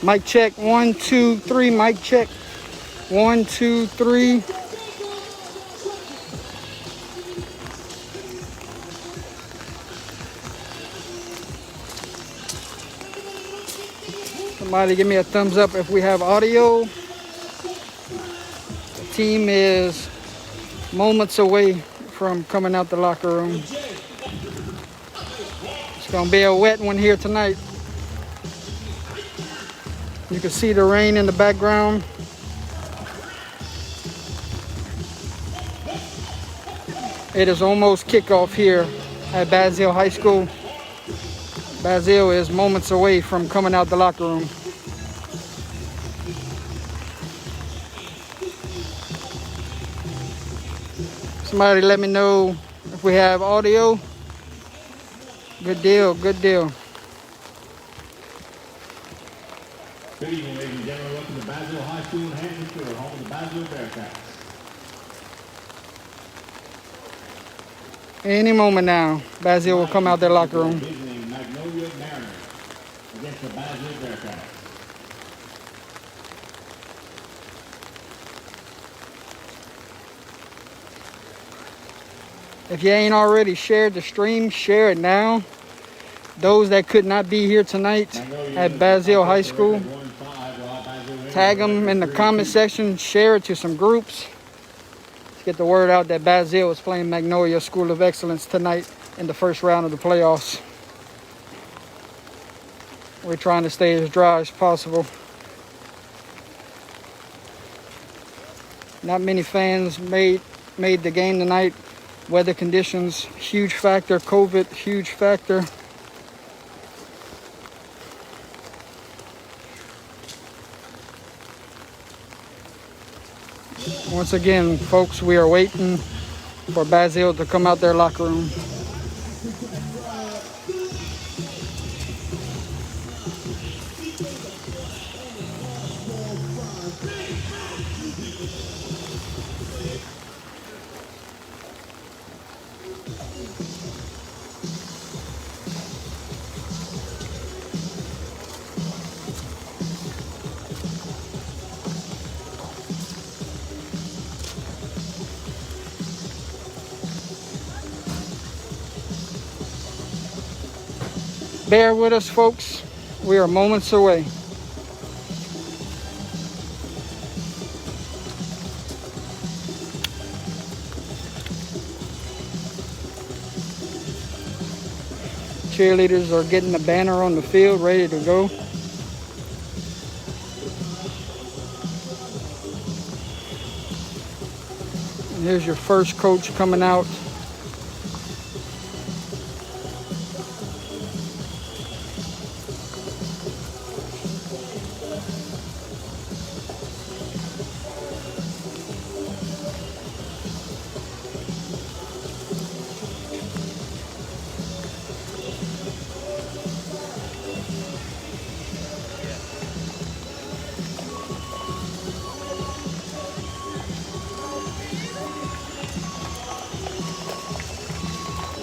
Mic check, 1, 2, 3. Mic check, 1, 2, 3. Somebody give me a thumbs up if we have audio. The team is moments away from coming out the locker room. It's gonna be a wet one here tonight. You can see the rain in the background. It is almost kickoff here at Basile High School. Basile is moments away from coming out the locker room. Somebody let me know if we have audio. Good deal, good deal. Good evening, ladies and gentlemen. Welcome to Basile High School in Hampton, home of the Basile Bearcats. Any moment now, Basile will come out their locker room. Visiting Magnolia against the Basile Bearcats. If you ain't already shared the stream, share it now. Those that could not be here tonight at Basile High School, tag them in the comment section, share it to some groups. Let's get the word out that Basile is playing Magnolia School of Excellence tonight in the first round of the playoffs. We're trying to stay as dry as possible. Not many fans made the game tonight. Weather conditions, huge factor. COVID, huge factor. Once again, folks, we are waiting for Basile to come out their locker room. Bear with us, folks. We are moments away. Cheerleaders are getting the banner on the field, ready to go. And here's your first coach coming out.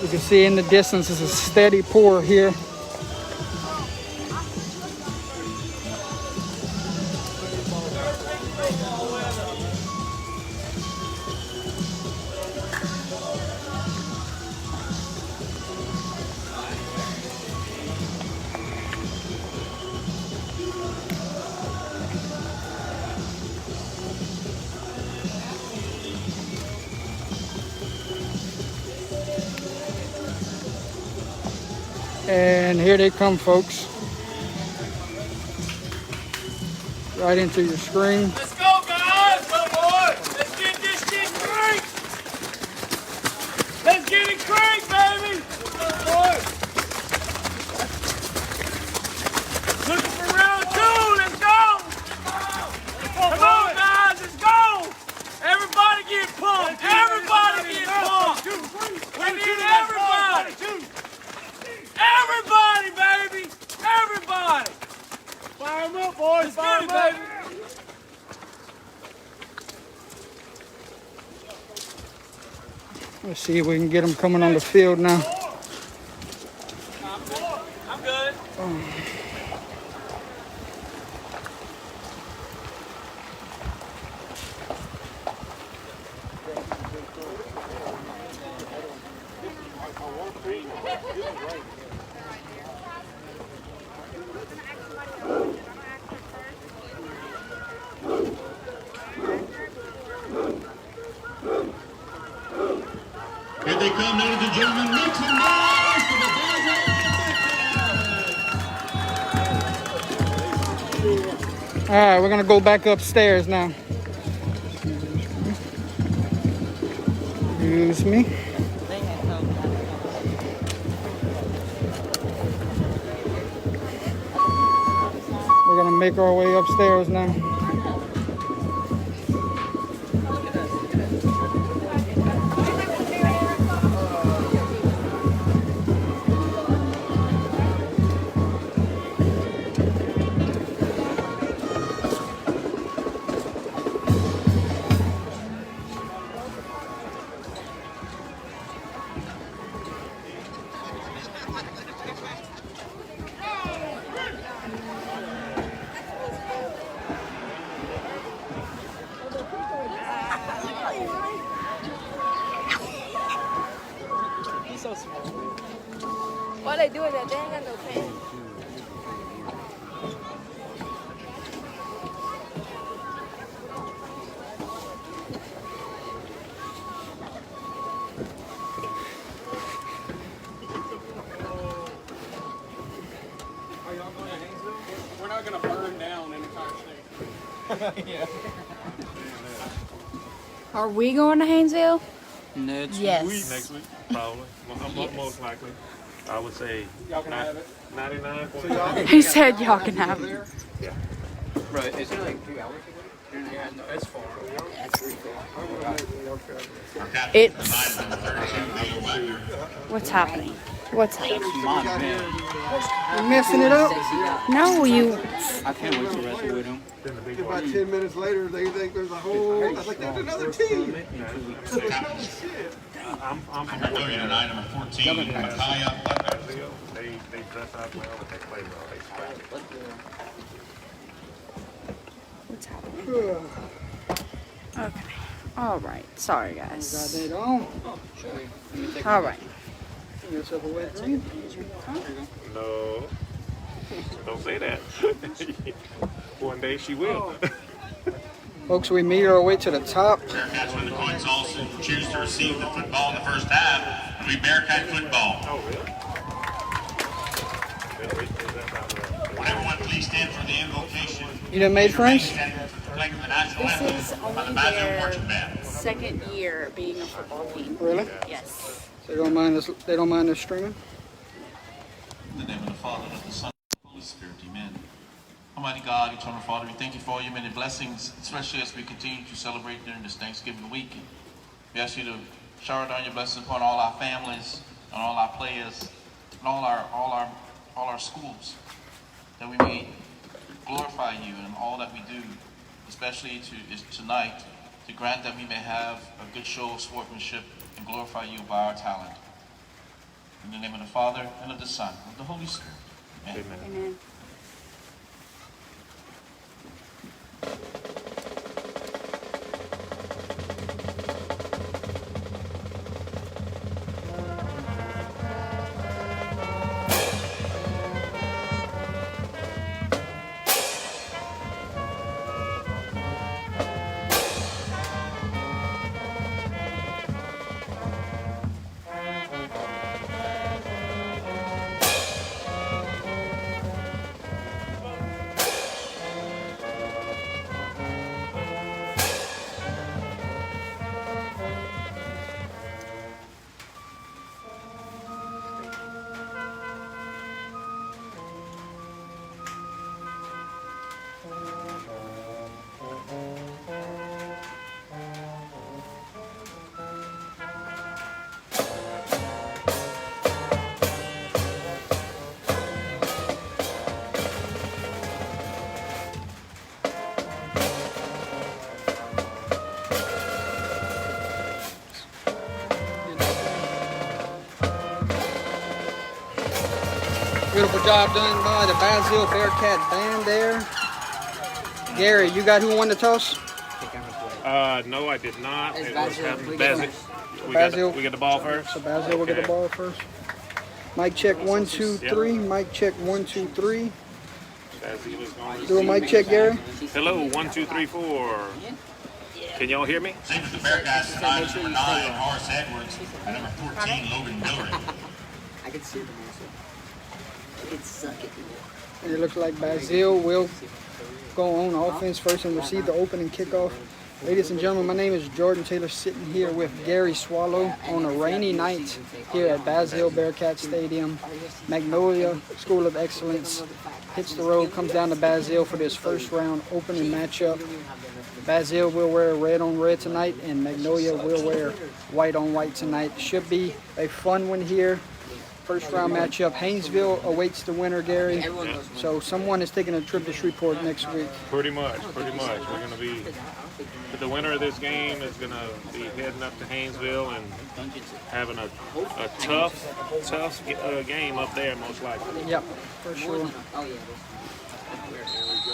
You can see in the distance is a steady pour here. And here they come, folks. Right into your screen. Let's go, guys! Come on! Let's get this shit cranked! Let's get it cranked, baby! Come on! Looking for round two! Let's go! Come on, guys! Let's go! Everybody get pumped! Everybody get pumped! Let's see if we can get them coming on the field now. I'm good. Here they come, ladies and gentlemen. Make some noise for the Basile. All right, we're gonna go back upstairs now. Excuse me. We're gonna make our way upstairs now. What they do is that they ain't got no pants. Are y'all going to Haynesville? We're not going to burn down an entire state. Yeah. Are we going to Haynesville? Next Yes. week. Next week, probably. Most likely. I would say Y'all can have it. 99. He said y'all can have it. Bro, is it like 3 hours away? Yeah, no, it's far. It's. What's happening? What's happening? My man. You messing it up? No, you. I can't wait to wrestle with him. About 10 minutes later, they think there's a whole. I was like, there's another team. I'm Magnolia tonight, number 14, Makaya. They dress out well, but they play well. They scrap. What's happening? Okay. All right. Sorry, Got guys. that on. All right. Yourself a wet dream. No. Don't say that. One day she will. Folks, we made our way to the top. Bearcats when the coin toss and choose to receive the football in the first half. It'll be Bearcat football. Oh, really? Everyone please stand for the invocation. You done made friends? Playing the national This is anthem by the only Basile Marching their Band. second year being a football team. Really? Yes. They don't mind us. They don't mind us streaming. In the name of the Father, and of the Son, and of the Holy Spirit, amen. Almighty God, eternal Father, we thank you for all your many blessings, especially as we continue to celebrate during this Thanksgiving week. We ask you to shower down your blessings upon all our families, on all our players, and all our schools, that we may glorify you in all that we do, especially tonight, to grant that we may have a good show of sportsmanship and glorify you by our talent. In the name of the Father, and of the Son, and of the Holy Spirit. Amen. Amen. Beautiful job done by the Basile Bearcat band there. Gary, you got who won the toss? No, I did not. It's It was Basile. Basile. Basile. We get the ball first. So Basile will get the Okay. ball first. Mic check 1, 2, 3. Mic check 1, 2, 3. Basile is going to Do a mic check, Gary. Hello, 1, 2, 3, 4. Can y'all hear me? Same with the Bearcats tonight is number 9, Horace Edwards, and number 14, Logan Miller. I can see them also. It suck it. And it looks like Basile will go on offense first and receive the opening kickoff. Ladies and gentlemen, my name is Jordan Taylor, sitting here with Gary Swallow on a rainy night here at Basile Bearcat Stadium. Magnolia School of Excellence hits the road, comes down to Basile for this first round opening matchup. Basile will wear red on red tonight, and Magnolia will wear white on white tonight. Should be a fun one here. First round matchup. Haynesville awaits the winner, Gary. So someone is taking a trip to Shreveport next week. Pretty much. We're going to be, the winner of this game is going to be heading up to Haynesville and having a tough game up there, most likely. Yep, for sure.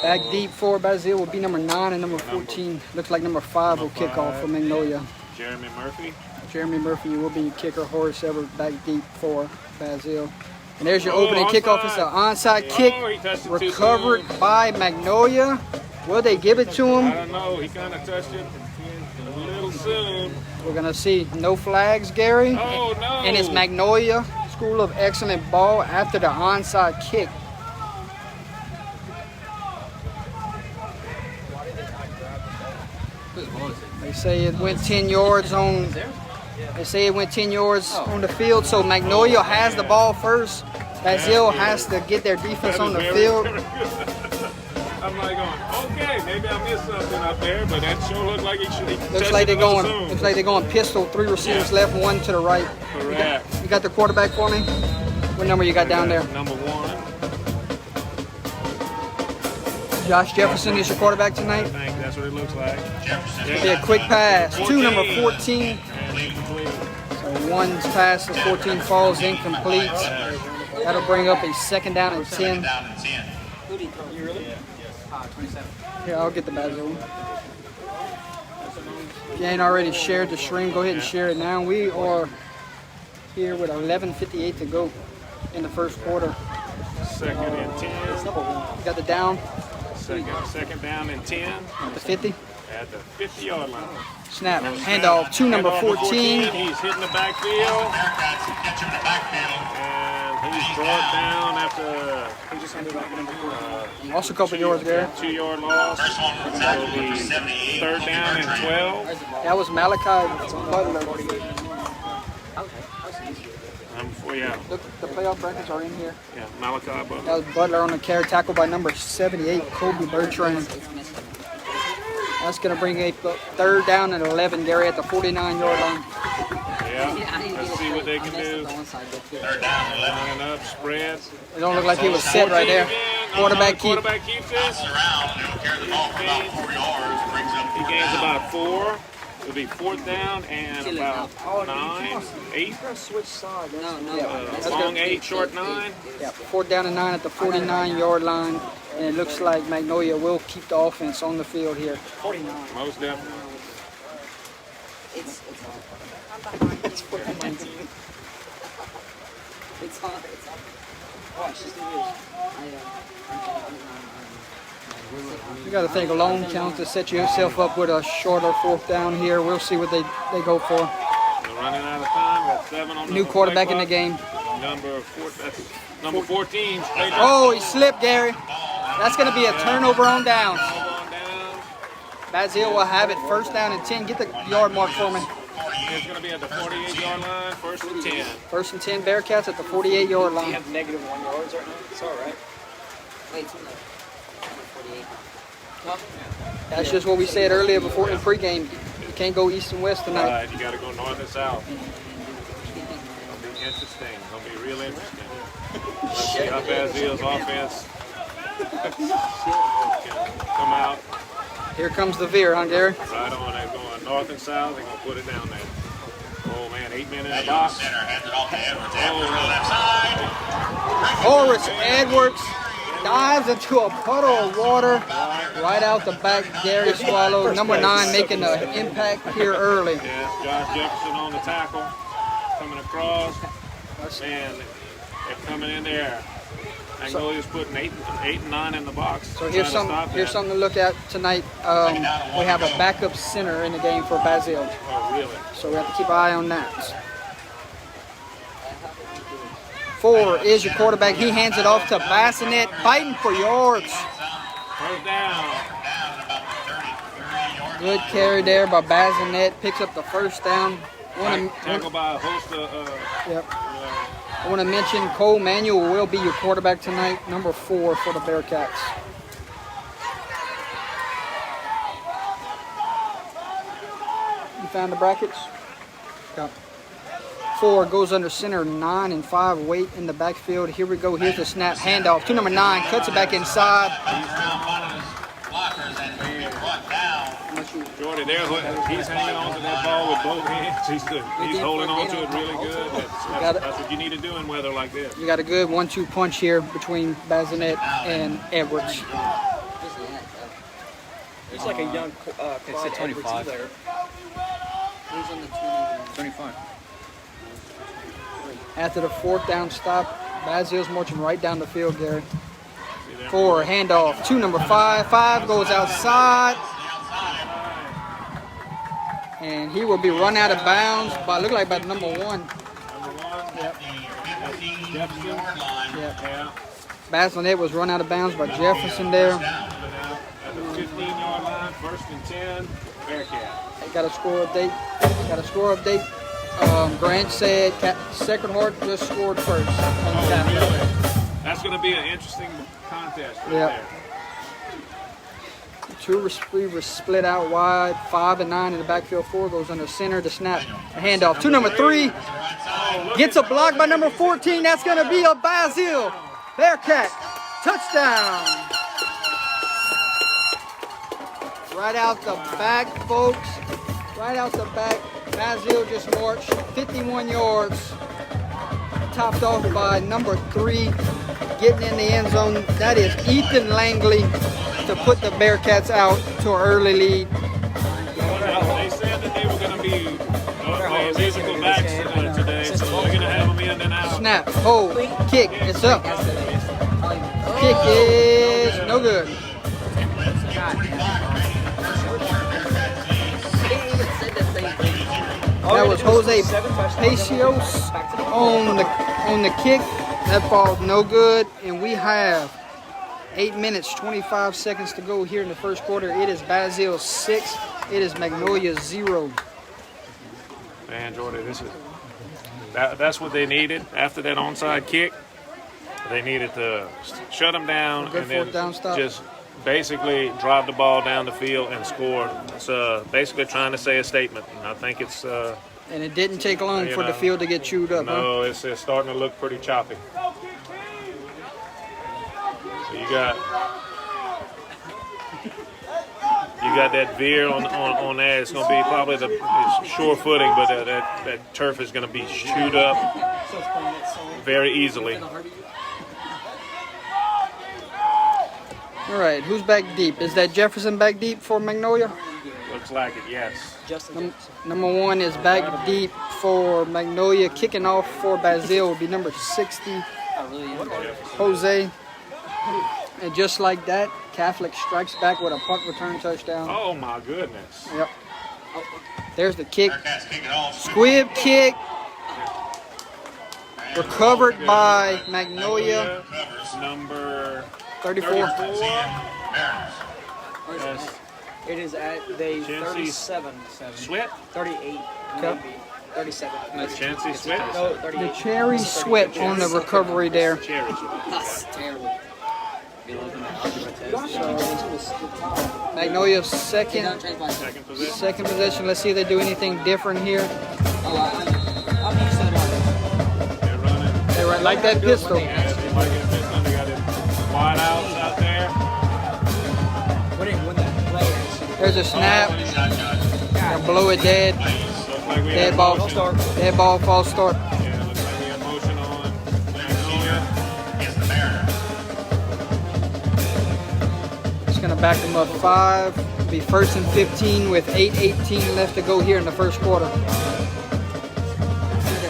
Back deep for Basile will be number 9 and number 14. Looks like number 5 will kick off for Magnolia. Jeremy Murphy. Jeremy Murphy will be kicker. Horace Edwards back deep for Basile. And there's your opening kickoff. It's an onside kick he touched it too recovered soon. by Magnolia. Will they give it to I him? don't know. He kind of touched it a little soon. We're going to see no flags, Gary. Oh, no. And it's Magnolia School of Excellent ball after the onside kick. They say it went 10 yards on. They say it went 10 yards on the field. So Magnolia has the ball first. Basile has to get their defense on the field. I'm like going, okay, maybe I missed something up there, but that sure looked like he should. Looks like they're going. Looks like they're going pistol. 3 receivers left, 1 to the right. Correct. You got the quarterback for me? What number you got down there? Number 1. Josh Jefferson is your quarterback I tonight. think that's what it looks like. It'll be a quick pass to number 14. And incomplete. So one's pass to 14 falls incomplete. That'll bring up a second down and 10. Down and 10. Here, I'll get the Basile. If you ain't already shared the stream, go ahead and share it now. We are here with 11:58 to go in the first quarter. Second and 10. You got the down Second down and 10 at the 50. at the 50-yard line. Snap. Handoff to number Handoff to 14. He's hitting the backfield. Bearcats catch him in the backfield. And he's brought down after Also a couple yards there. 2-yard loss. First one was It'll actually be number 78. third down and 12. That was Malachi Butler. Look, the playoff brackets are in here. Yeah, Malachi Butler. That was Butler on the carry, tackle by number 78, Kobe Bertrand. That's going to bring a third down and 11, Gary, at the 49-yard line. Yeah, let's see what they can do. Third down and 11. Lining up, spread. It don't look like he was set right there. Quarterback keep. Quarterback keeps Pass it. it around. He'll carry the ball for about 4 yards. Brings up He 4 gains down. about 4. It'll be fourth down and about 9, 8. Long 8, short 9. Yeah, fourth down and 9 at the 49-yard line. And it looks like Magnolia will keep the offense on the field here. Most definitely. It's on. Oh, it's just You got to think a long count to set yourself up with a shorter fourth down here. We'll see what they go for. We're running out of time. Got 7 on the New quarterback in the play game. clock. Number 14. Oh, he slipped, Gary. That's going to be a turnover on downs. Down. Basile will have it first down and 10. Get the yard mark for me. It's going to be at the 48-yard line, first and 10. First and 10 Bearcats at the 48-yard line. -1 yards right now. It's all right. Wait, 48. That's just what we said earlier before in pregame. You can't go east and west tonight. Right, you got to go north and south. It's going to be interesting. It's going to be real interesting. Let's see how Basile's offense can come out. Here comes the veer, huh, Gary? Right on. They're going north and south. They're going to put it down there. Oh man, 8 men in the box. Horace Edwards dives into a puddle of water right out the back. Gary Swallow, number 9, making an impact here early. Yeah, Josh Jefferson on the tackle, coming across. Man, they're coming in there. Magnolia's putting 8 and 9 in the box. So here's something to look at tonight. We have a backup center in the game for Basile. Oh, really? So we have to keep an eye on that. 4 is your quarterback. He hands it off to Bassinet, fighting for yards. First down. Good carry there by Bassinet. Picks up the first down. Tackled by a host of... Yep. I want to mention Cole Manuel will be your quarterback tonight, number 4 for the Bearcats. You found the brackets? Yep. 4 goes under center, 9 and 5 wait in the backfield. Here we go. Here's the snap handoff to number 9. Cuts it back inside. Jordy there, he's hanging on to that ball with both hands. He's holding on to it really good. That's what you need to do in weather like this. You got a good 1-2 punch here between Bassinet and Edwards. It's like a young It's a 25. there. Who's on the 25? After the 4th down stop, Basile's marching right down the field, Gary. 4, handoff to number 5. 5 goes outside. And he will be run out of bounds by, look like by number 1. Number 1. Yep. Jefferson. Yeah. Bassinet was run out of bounds by Jefferson there. At the 15-yard line, 1st and 10, Bearcat. Got a score update. Grant said Sacred Heart just scored first. That's going to be an interesting contest right Yeah. there. 2 receivers split out wide. 5 and 9 in the backfield. 4 goes under center. The snap, a handoff to number 3. Gets a block by number 14. That's going to be a Basile Bearcat touchdown. Right out the back, folks. Right out the back. Basile just marched 51 yards. Topped off by number 3. Getting in the end zone. That is Ethan Langley to put the Bearcats out to an early lead. They said that they were going to be playing musical backs today, so they're going to have them in and out. Snap, hold, kick, it's up. Kick is no good. That was Jose Pacios on the kick. That ball no good, and we have 8 minutes, 25 seconds to go here in the first quarter. It is Basile 6. It is Magnolia 0. Man, Jordy, that's what they needed after that onside kick. They needed to shut them down Good and then 4th down stop. just basically drive the ball down the field and score. It's basically trying to say a statement, and I think it's... and it didn't take long for the field to get chewed up. No, it's starting to look pretty choppy. So you got that veer on that. It's going to be probably it's sure footing, but that turf is going to be chewed up very easily. All right, who's back deep? Is that Jefferson back deep for Magnolia? Looks like it, yes. Number 1 is back deep for Magnolia. Kicking off for Basile will be number 60, Jose. And just like that, Catholic strikes back with a punt return touchdown. Oh my goodness. Yep. There's the kick. Squib kick. Recovered by Magnolia. Number 34. Yes. It is at the Chancey 37. Sweat? 38. Okay. 37. Chancey Sweat? No, The 38. cherry sweat on the recovery there. Cherry Sweat. That's terrible. Magnolia second Second position. possession. Let's see if they do anything different here. I'm used to it. They're running. They run like that pistol. Yes, they might get a pistol. They got it wide outs out there. When that play There's a snap. They'll blow it dead. Looks like we Dead had ball. motion. Dead ball, false start. Yeah, looks like we had motion on Magnolia. It's gonna back them up 5. Be 1st and 15 with 8:18 left to go here in the first quarter.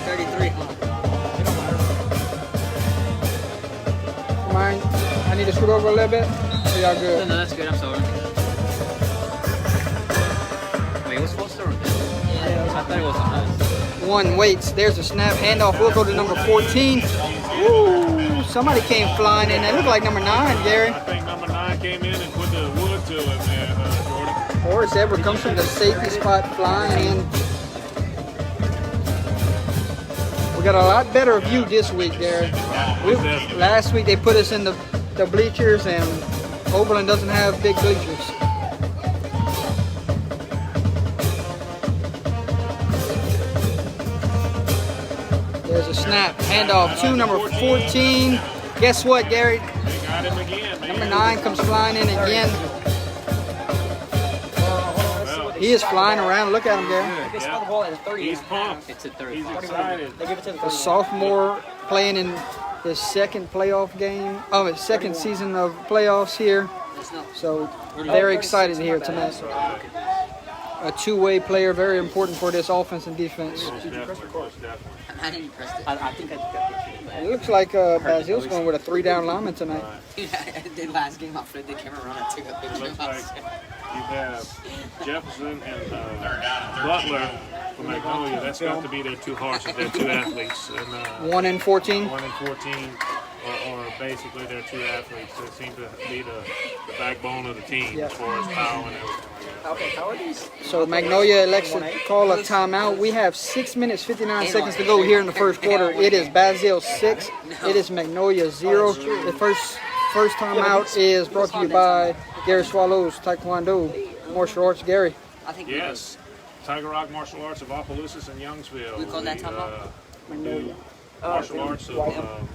33, huh? Mind? I need to scoot over a little bit. Or y'all good? No, that's good. I'm sorry. Wait, it was supposed to run. Yeah, I thought it was on us. 1 waits. There's a snap. Handoff will go to number 14. Ooh, somebody came flying in. That looked like number 9, Gary. I think number 9 came in and put the wood to it, man, Jordan. Horace Edward comes from the safety spot flying in. We got a lot better view this week, Gary. Last week they put us in the bleachers, and Oberlin doesn't have big bleachers. There's a snap. Handoff to number 14. Guess what, Gary? They got him again, man. Number 9 comes flying in again. He is flying around. Look at him, Gary. They spelled the ball at 30. He's pumped. It's at 30. He's excited. They give it to the A sophomore playing in his second playoff game. Oh, his second season of playoffs here. So very excited here tonight. A two-way player, very important for this offense and defense. Most definitely. I didn't press it. I think I It looks like Basile's going with a 3-down lineman tonight. the last game I flipped the camera around and took a It picture looks of like us. you have Jefferson and Butler for Magnolia. That's got to be their 2 horses, their 2 athletes. And, 1 and 14. 1 and 14 are basically their 2 athletes that seem to be the backbone of the team as far as power and everything like that. Okay, how are these? So Magnolia elects to call a timeout. We have 6 minutes, 59 seconds to go here in the first quarter. It is Basile 6. It is Magnolia 0. The first timeout is brought to you by Gary Swallows Taekwondo Martial Arts. Gary. I think Yes, Tiger Rock Martial Arts of Opelousas and Youngsville. We call that timeout? Do martial arts of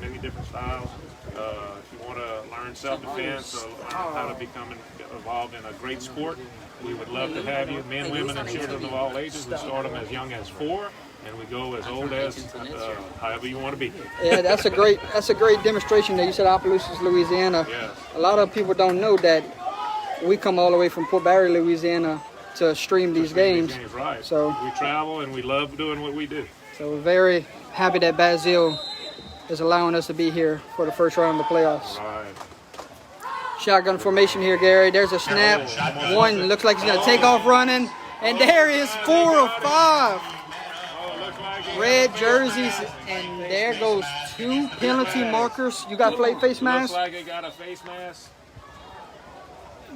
many different styles. If you want to learn self-defense or how to become involved in a great sport, we would love to have you. Men, women, and children of all ages. We start them as young as 4, and we go as old as however you want to be. Yeah, that's a great demonstration that you said Opelousas, Louisiana. Yes. A lot of people don't know that we come all the way from Port Barre, Louisiana to stream these games. Right. So we travel and we love doing what we do. So we're very happy that Basile is allowing us to be here for the first round of the playoffs. Right. Shotgun formation here, Gary. There's a snap. 1 looks like he's going to take off running. And there is 4 of 5. Red jerseys. And there goes 2 penalty markers. You got face mask? Looks like it got a face mask.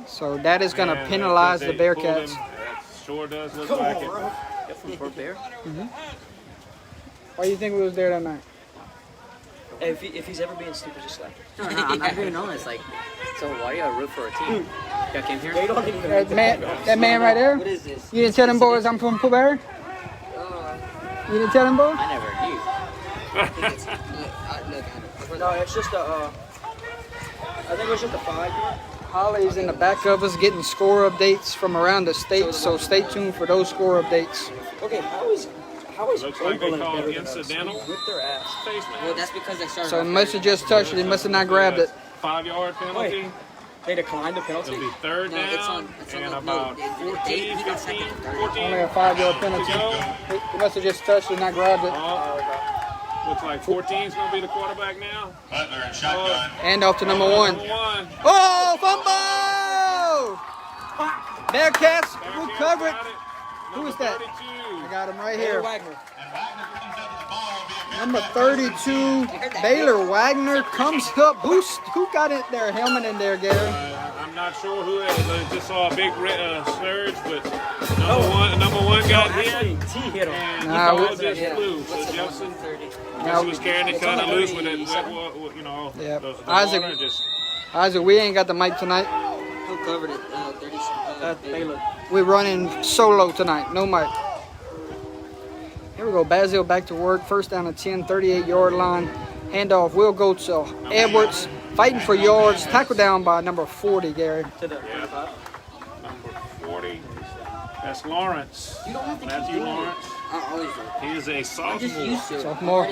So that is going to penalize the Bearcats. That sure does look like it. from Fort Bear. Why do you think we was there that night? If he's ever being stupid, just like. No, I'm not being honest. Like, so why do you root for a team? Y'all came here? They don't even. That man right there? What is this? You didn't tell them boys I'm from Port Barre? You didn't tell them boys? I never knew. No, it's just a. I think it was just a 5. Holly's in the back of us getting score updates from around the state, so stay tuned for those score updates. Okay, how is Looks like they Oberlin call better it than us? incidental. Whip their ass. Face mask. Well, that's because they started. So it must have just touched it. It must have not grabbed it. 5-yard penalty. Wait. They declined the penalty. It'll be 3rd No, down it's on and the- about no, 14, we got 15, second and third. 14 Only a 5-yard to penalty. go. He must have just touched it, not grabbed it. Looks like 14 is going to be the quarterback now. Butler and shotgun. And off to number 1. Number 1. Oh, fumble! Bearcats will cover it. Who is that? 32. I got him right here. Wagner. And Wagner brings up the ball. Will be a Number 32, Baylor Wagner comes up. Who got it there? Helmet in there, Gary. I'm not sure who it is. I just saw a big surge, but number one got Actually, hit. T hit him. And Nah, the ball we- just flew. So Jefferson Now, was carrying it kind of loose with it. Yeah. The Isaac- water just. Isaac, we ain't got the mic tonight. Who covered it? 30. Baylor. We're running solo tonight, no mic. Here we go, Basile back to work. First down at 10, 38-yard line. Handoff will go to Edwards. Fighting for yards. Tackle down by number 40, Gary. To the 35. Number 40. That's Lawrence. Matthew Lawrence. He is a sophomore. Sophomore.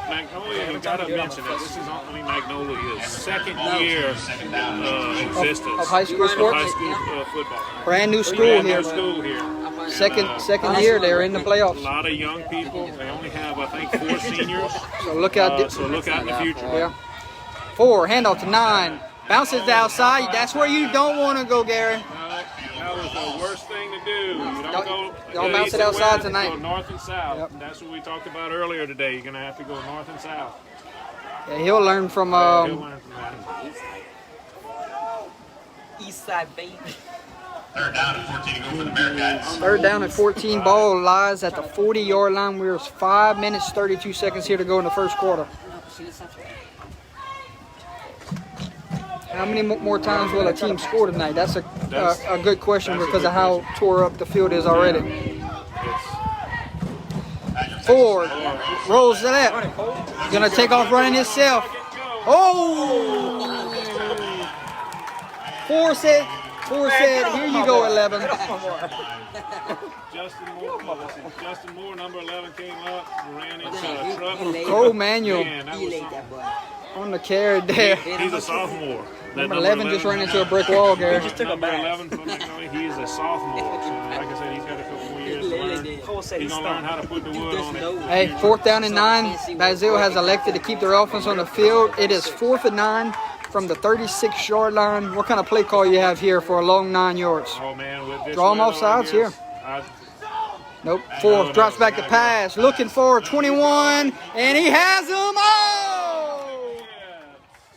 Magnolia, you gotta mention that this is only Magnolia's second year existence Of high school sports? High school football. Brand new school Brand here. new school here. Second year they're in the A playoffs. lot of young people. They only have, I think, 4 seniors. So look out. So look out in the future. Yeah. 4, handoff to 9. Bounces to outside. That's where you don't want to go, Gary. That was the worst thing to do. You Don't bounce it outside tonight. Go north and south. Yep. That's what we talked about earlier today. You're going to have to go north and south. Yeah, he'll learn from He'll learn from that. East side, baby. Third down and 14 to go for the Bearcats. third down and 14. Ball lies at the 40-yard line. We're 5 minutes, 32 seconds here to go in the first quarter. How many more times will a team score tonight? That's a good question because of how tore up the field is already. Ford rolls to that. Gonna take off running himself. Oh! Ford said, here you go, 11. Justin Moore, number 11, came up, ran into a truck. Oh, Manuel Man, that was something. on the carry there. He's a sophomore. Number 11 just ran into a brick wall, Gary. Number 11 for Magnolia, he is a sophomore. So, like I said, he's got a couple more years to learn. He's going to learn how to put the wood on it. Hey, 4th down and 9. Basile has elected to keep their offense on the field. It is 4th and 9 from the 36-yard line. What kind of play call you have here for a long 9 yards? Oh, man, with this Draw him weather off sides like this, here. Nope. 4th drops back the pass. Looking for 21, and he has him. Oh!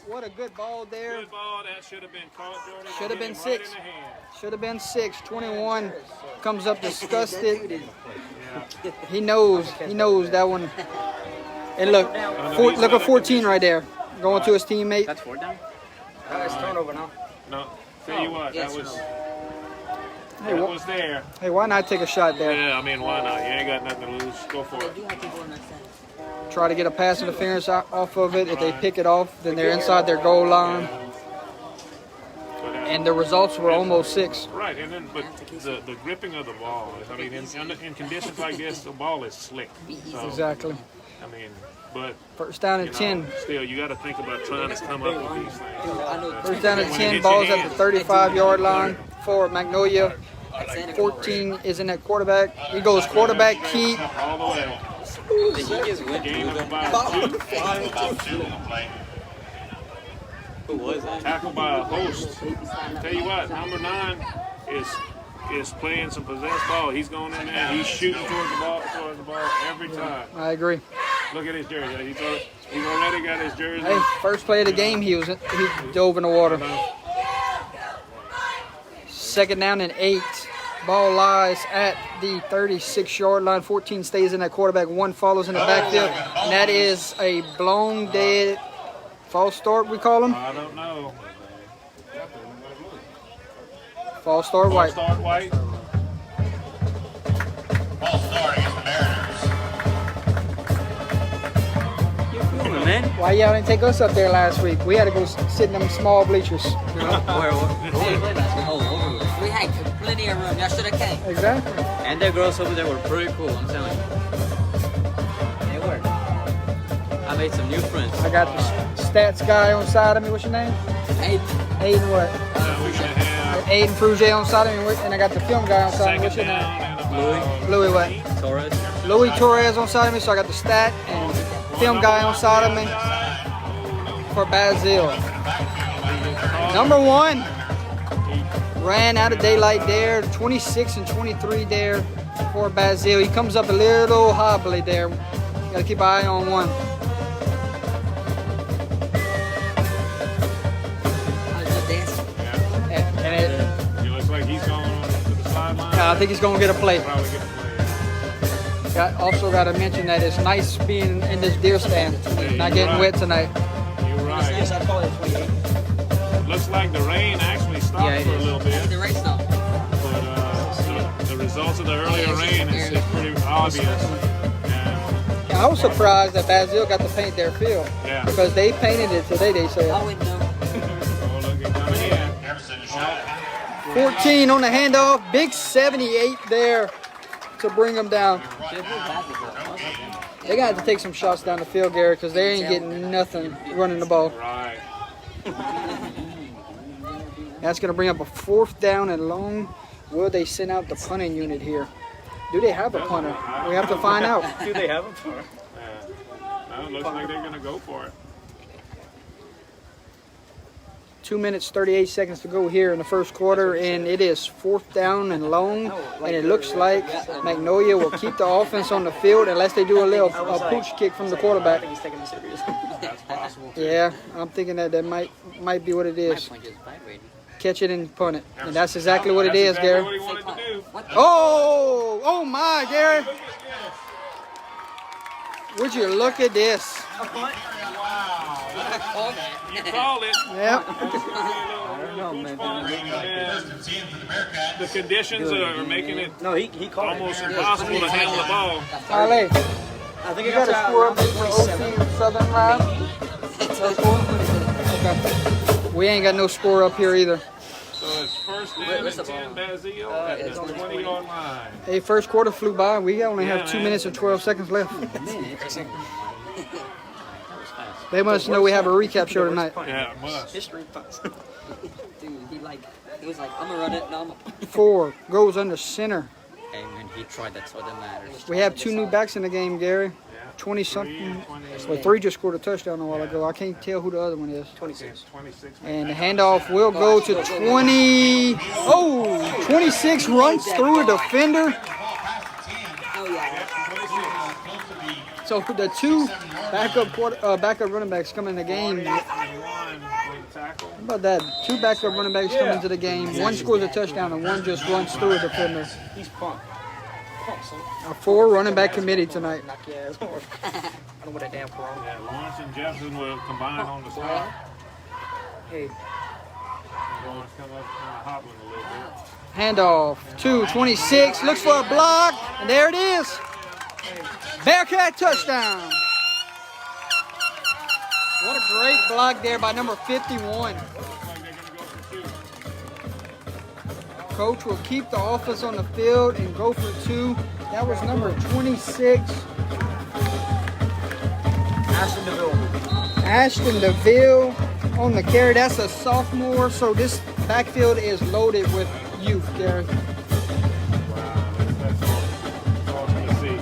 What a good ball there. Good ball. That should have been caught, Jordan. Should have been Hit him 6. Right in the hand. Should have been 6. 21 comes up disgusted. He knows that one. And look at 14 right there, going to his teammate. That's 4th down? It's turnover now. No, tell you what, that was Hey, was there. Hey, why not take a shot there? Yeah, I mean, why not? You ain't got nothing to lose. Go for it. Try to get a pass interference off of it. If they pick it off, then they're inside their goal line. And the results were almost 6. Right, and then but the gripping of the ball is, I mean, in conditions like this, the ball is slick. So, Exactly. I mean, but First down and 10. still, you got to think about trying to come up with these things. First down and When it 10. hits Ball's your at the hand. 35-yard line for Magnolia. 14 is in that quarterback. He goes quarterback keep. All the way. Game is about 2. Who was that? Tackled by a host. Tell you what, number 9 is playing some possessed ball. He's going in there. He's shooting towards the ball every time. I agree. Look at his jersey. He's already got his jersey. Hey, first play of the game, he dove in the water. 2nd down and 8. Ball lies at the 36-yard line. 14 stays in that quarterback. 1 follows in the backfield. And that is a blown dead false start, we call him. I don't know. False start white. Start White. Ball start against the Mariners. Man. Why y'all didn't take us up there last week? We had to go sit in them small bleachers. We had plenty of room. Y'all should have came. Exactly. And the girls over there were pretty cool, I'm telling you. They were. I made some new friends. I got the stats guy on side of me. What's your name? Aiden what? We should have Aiden Frugier on side of me. And I got the film guy on side of me. What's second your down name? and about Louis what? Torres. Louis Torres on side of me. So I got the stat and film guy on side of me for Basile. Number 1 ran out of daylight there. 26 and 23 there for Basile. He comes up a little hobbly there. Got to keep an eye on 1. It looks like he's going to the sideline. I think he's going to get a play. Probably get a play. Also got to mention that it's nice being in this deer stand. Not getting wet tonight. You're right. Yes, I call it 28. Looks like the rain actually stopped Yeah, it for a is. little bit. The race now. But the results of the earlier rain is pretty obvious. Yeah. I was surprised that Basile got to paint their field Yeah. because they painted it today, they said. I wouldn't know. Oh, look, it's coming in. Emerson shot. 14 on the handoff. Big 78 there to bring them down. Should play basketball. They're gonna have to take some shots down the field, Gary, because they ain't getting nothing running the ball. Right. That's gonna bring up a 4th down and long. Will they send out the punting unit here? Do they have a punter? We have to find out. Do they have a punter? Yeah. No, it looks like they're going to go for it. 2 minutes, 38 seconds to go here in the first quarter, and it is 4th down and long. And it looks like Magnolia will keep the offense on the field unless they do a pooch kick from the quarterback. I think he's taking it serious. That's possible. Yeah, I'm thinking that might be what it is. My point just vibrated. Catch it and punt it, and that's exactly what it That's is, exactly Gary. what he wanted to do. Oh my, Gary! Would you look at this? You called it. Yep. The conditions are making it No, he called almost impossible to handle the ball. Charlie, I think you got to score up for OC Southern Ride. Okay. We ain't got no score up here either. So it's first down and 10 Basile at the 20-yard line. Hey, first quarter flew by. We only have 2 man. minutes and 12 seconds left. They must know we have a recap show tonight. Yeah, it must. History punts. Dude, he was like, I'm gonna run it. No, I'm gonna. 4 goes under center. Hey, man, he tried. That's all that matters. We have 2 new backs in the game, Gary. 20-something. Well, 3 just scored a touchdown a while ago. I can't tell who the other one is. 26. 26. And the handoff will go to 20. Oh, 26 runs through a defender. Oh yeah. So the 2 backup running backs come in the game. How about that? 2 backup running backs come into the game. 1 scores a touchdown and 1 just runs through a defender. He's pumped. A 4 running back committee tonight. Knock your ass hard. I don't know what that damn call. Yeah, Lawrence and Jefferson will combine on the stop. Hey. Lawrence come up kind of hobbling a little bit. Handoff to 26. Looks for a block. And there it is. Bearcat touchdown. What a great block there by number 51. Coach will keep the offense on the field and go for 2. That was number 26. Ashton DeVille on the carry. That's a sophomore, so this backfield is loaded with youth, Gary. Wow, that's awesome to see.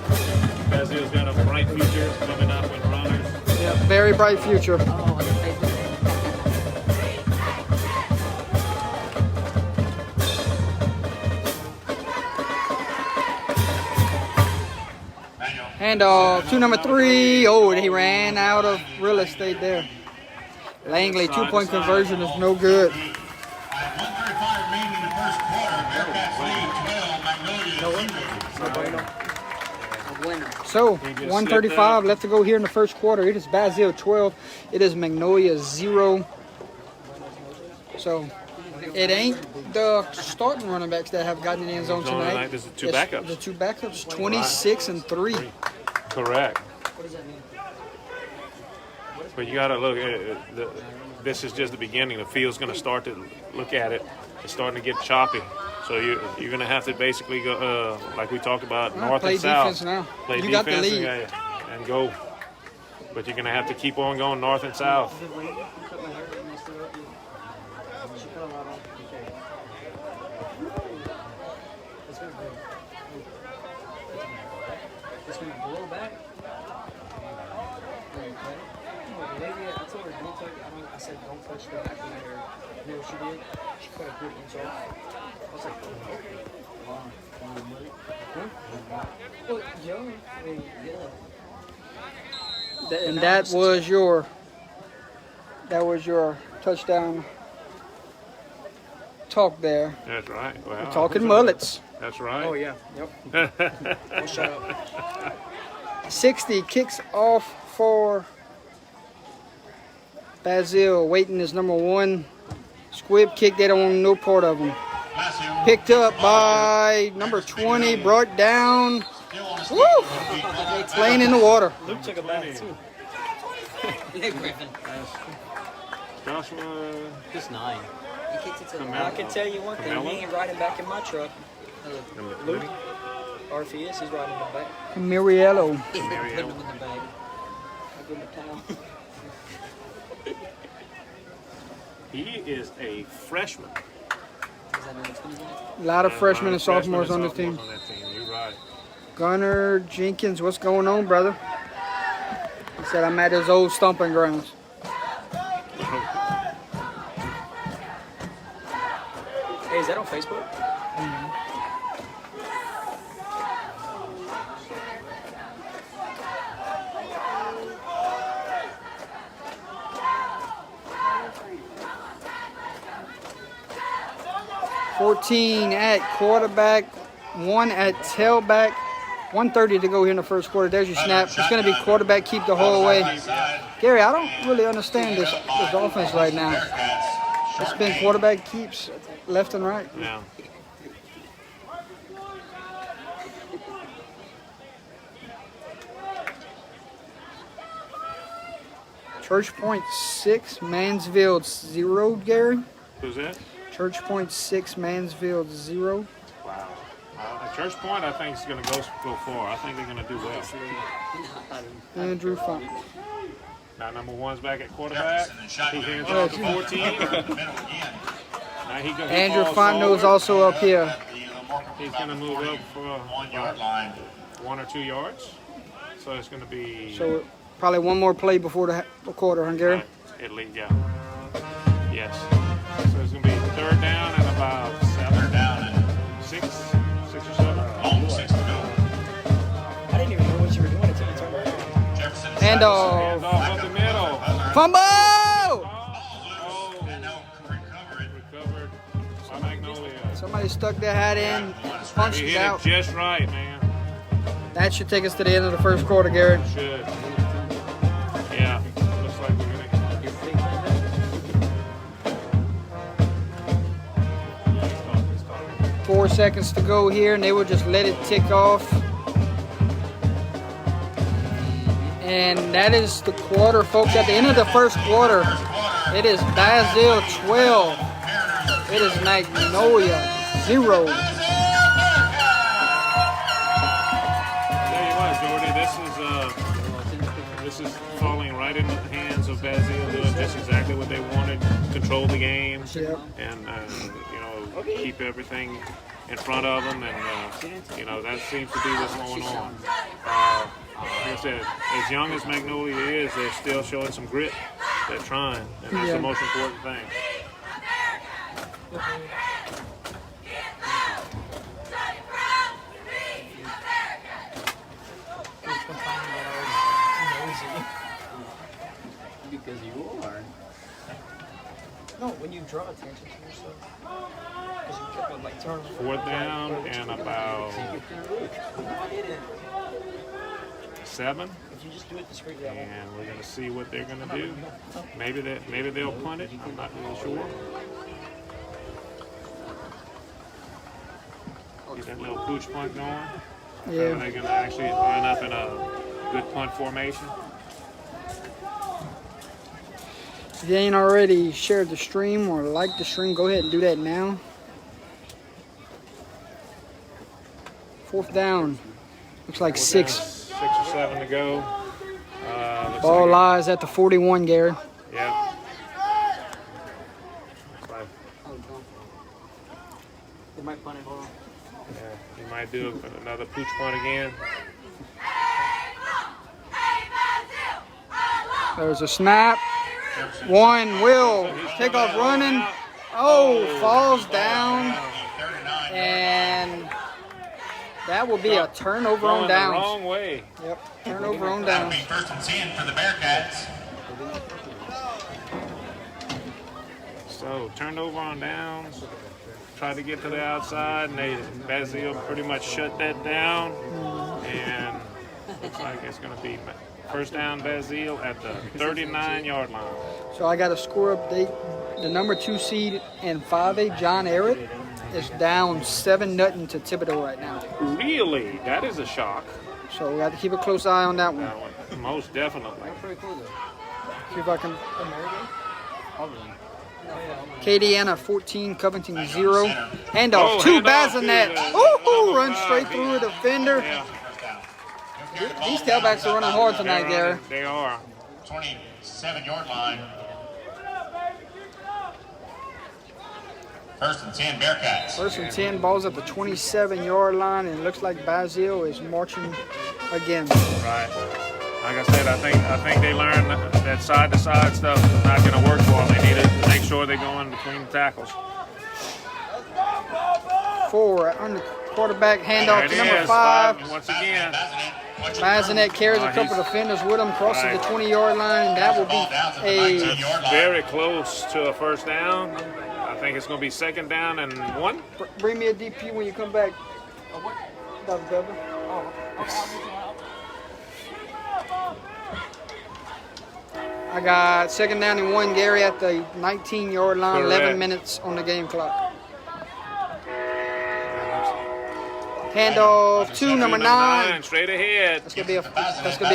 Basile's got a bright future coming up with runners. Yeah, very bright future. Oh, I can face it. Handoff to number 3. Oh, he ran out of real estate there. Langley, 2-point conversion is no good. 1:35 remaining in the first quarter. Bearcats lead 12. Magnolia. Winner. So, He just 1:35 left to go here in the first quarter. It is Basile 12. It is Magnolia 0. So, it ain't the starting running backs that have gotten in the end zone tonight. There's the 2 It's backups. The 2 backups, 26 and 3. Correct. But you got to look at it. This is just the beginning. The field's going to start to look at it. It's starting to get choppy. So you're going to have to basically go, like we talked about, north Play and south. defense now. Play You defense got the lead. and go. But you're going to have to keep on going north and south. It's gonna blow back. I told her don't touch. I said don't touch the back of my hair. You know what she did? She cut a good inch off. I was like, huh? Well, young. I mean, yeah. And that was your touchdown talk there. That's right. Wow. Talking mullets. That's right. Oh yeah. Yep. Well, shut up. 60 kicks off for Basile. Waiting is number 1. Squib kick, they don't want no part of him. Picked up by number 20, brought down. Woo! Playing in the water. Luke took a bath too. Griffin. Joshua. Just 9. He kicked it to the I can tell you one thing. He ain't riding back in my truck. Luke. Or if he is, he's riding in the back. Miriello. Put him in the bag. I'll give him a towel. He is a freshman. Is that number 20? A lot of freshmen and Freshmen sophomores on the sophomores team. on that team. You're right. Gunnar Jenkins, what's going on, brother? He said, I'm at his old stomping grounds. Hey, is that on Facebook? Mm-hmm. $14 at quarterback, 1 at tailback. 1:30 to go here in the first quarter. There's your snap. It's going to be quarterback keep the whole way. Gary, I don't really understand this offense right now. It's been quarterback keeps left and right. Yeah. Church Point 6, Mansfield 0, Gary. Who's that? Church Point 6, Mansfield 0. Wow. At Church Point, I think is going to go far. I think they're going to do well. Andrew Font. Now, number one's back at quarterback. He hands Oh, off to 14. Now he Andrew falls Fontenot's forward. also up here. He's going to move up for 1 yard line. 1 or 2 yards. So it's going to be So probably one more play before the quarter, huh, Gary? at least, yeah. Yes. So it's going to be third down and about 7. Third down and 6 or 7. long 6 to go. I didn't even know what you were doing until you turned around. Jefferson. Handoff. Hands off up the middle. Fumble! Recovered by Magnolia. Somebody stuck their hat in, punched He it hit out. it just right, man. That should take us to the end of the first quarter, Gary. Should. Yeah. Looks like we're going to. 4 seconds to go here, and they will just let it tick off. And that is the quarter, folks. At the end of the first quarter, it is Basile 12. It is Magnolia 0. Tell you what, Jordy, this is falling right into the hands of Basile, doing just exactly what they wanted, control the game, Yep. and keep everything in front of them, and that seems to be what's going on. Like I said, as young as Magnolia is, they're still showing some grit. They're trying, and that's Yeah. the most important thing. Because you are. No, when you draw attention to yourself. Because you kept on like turning. 4th down and about 7. If you just do it discreetly, I won't. And we're gonna see what they're gonna do. Maybe they'll punt it. I'm not really sure. Get that little pooch punt going. So Yeah. they're gonna actually line up in a good punt formation. If you ain't already shared the stream or liked the stream, go ahead and do that now. 4th down. Looks like 6. 6 or 7 to go. Looks Ball like lies at the 41, Gary. yeah. Looks like, They might punt it, hold on. yeah, he might do another pooch punt again. There's a snap. One will take off running. Oh, falls down. And that will be a turnover Going on the downs. wrong way. Yep, turnover on That'll downs. be 1st and 10 for the Bearcats. So turned over on downs. Tried to get to the outside, and Basile pretty much shut that down. And looks like it's going to be 1st down Basile at the 39-yard line. So I got a score update. The number 2 seed in 5A, John Ehret, is down 7-0 to Thibodeau right now. Really? That is a shock. So we got to keep a close eye on that one. That one, most definitely. Pretty cool though. See if I can. All of them. Acadiana 14, Covington 0. Handoff Oh, to handoff Bazinet. to, Ooh, run number straight 5. through a defender. Yeah, These tailbacks are running hard tonight, they're Gary. running. They are. 27-yard line. First and 10 Bearcats. First and 10, balls at the 27-yard line, and it looks like Basile is marching again. Right. Like I said, I think they learned that side-to-side stuff is not going to work for them. They need to make sure they go in between the tackles. 4 on the quarterback, handoff to There it number is, 5. once again. Bazinet carries a couple of defenders with him, crosses the 20-yard line, and that will be a Very close to a first down. I think it's going to be second down and 1. bring me a DP when you come back. Dr. Bever. I got second down and 1, Gary, at the 19-yard line, Correct. 11 minutes on the game clock. Handoff to number 9. Straight ahead. That's gonna be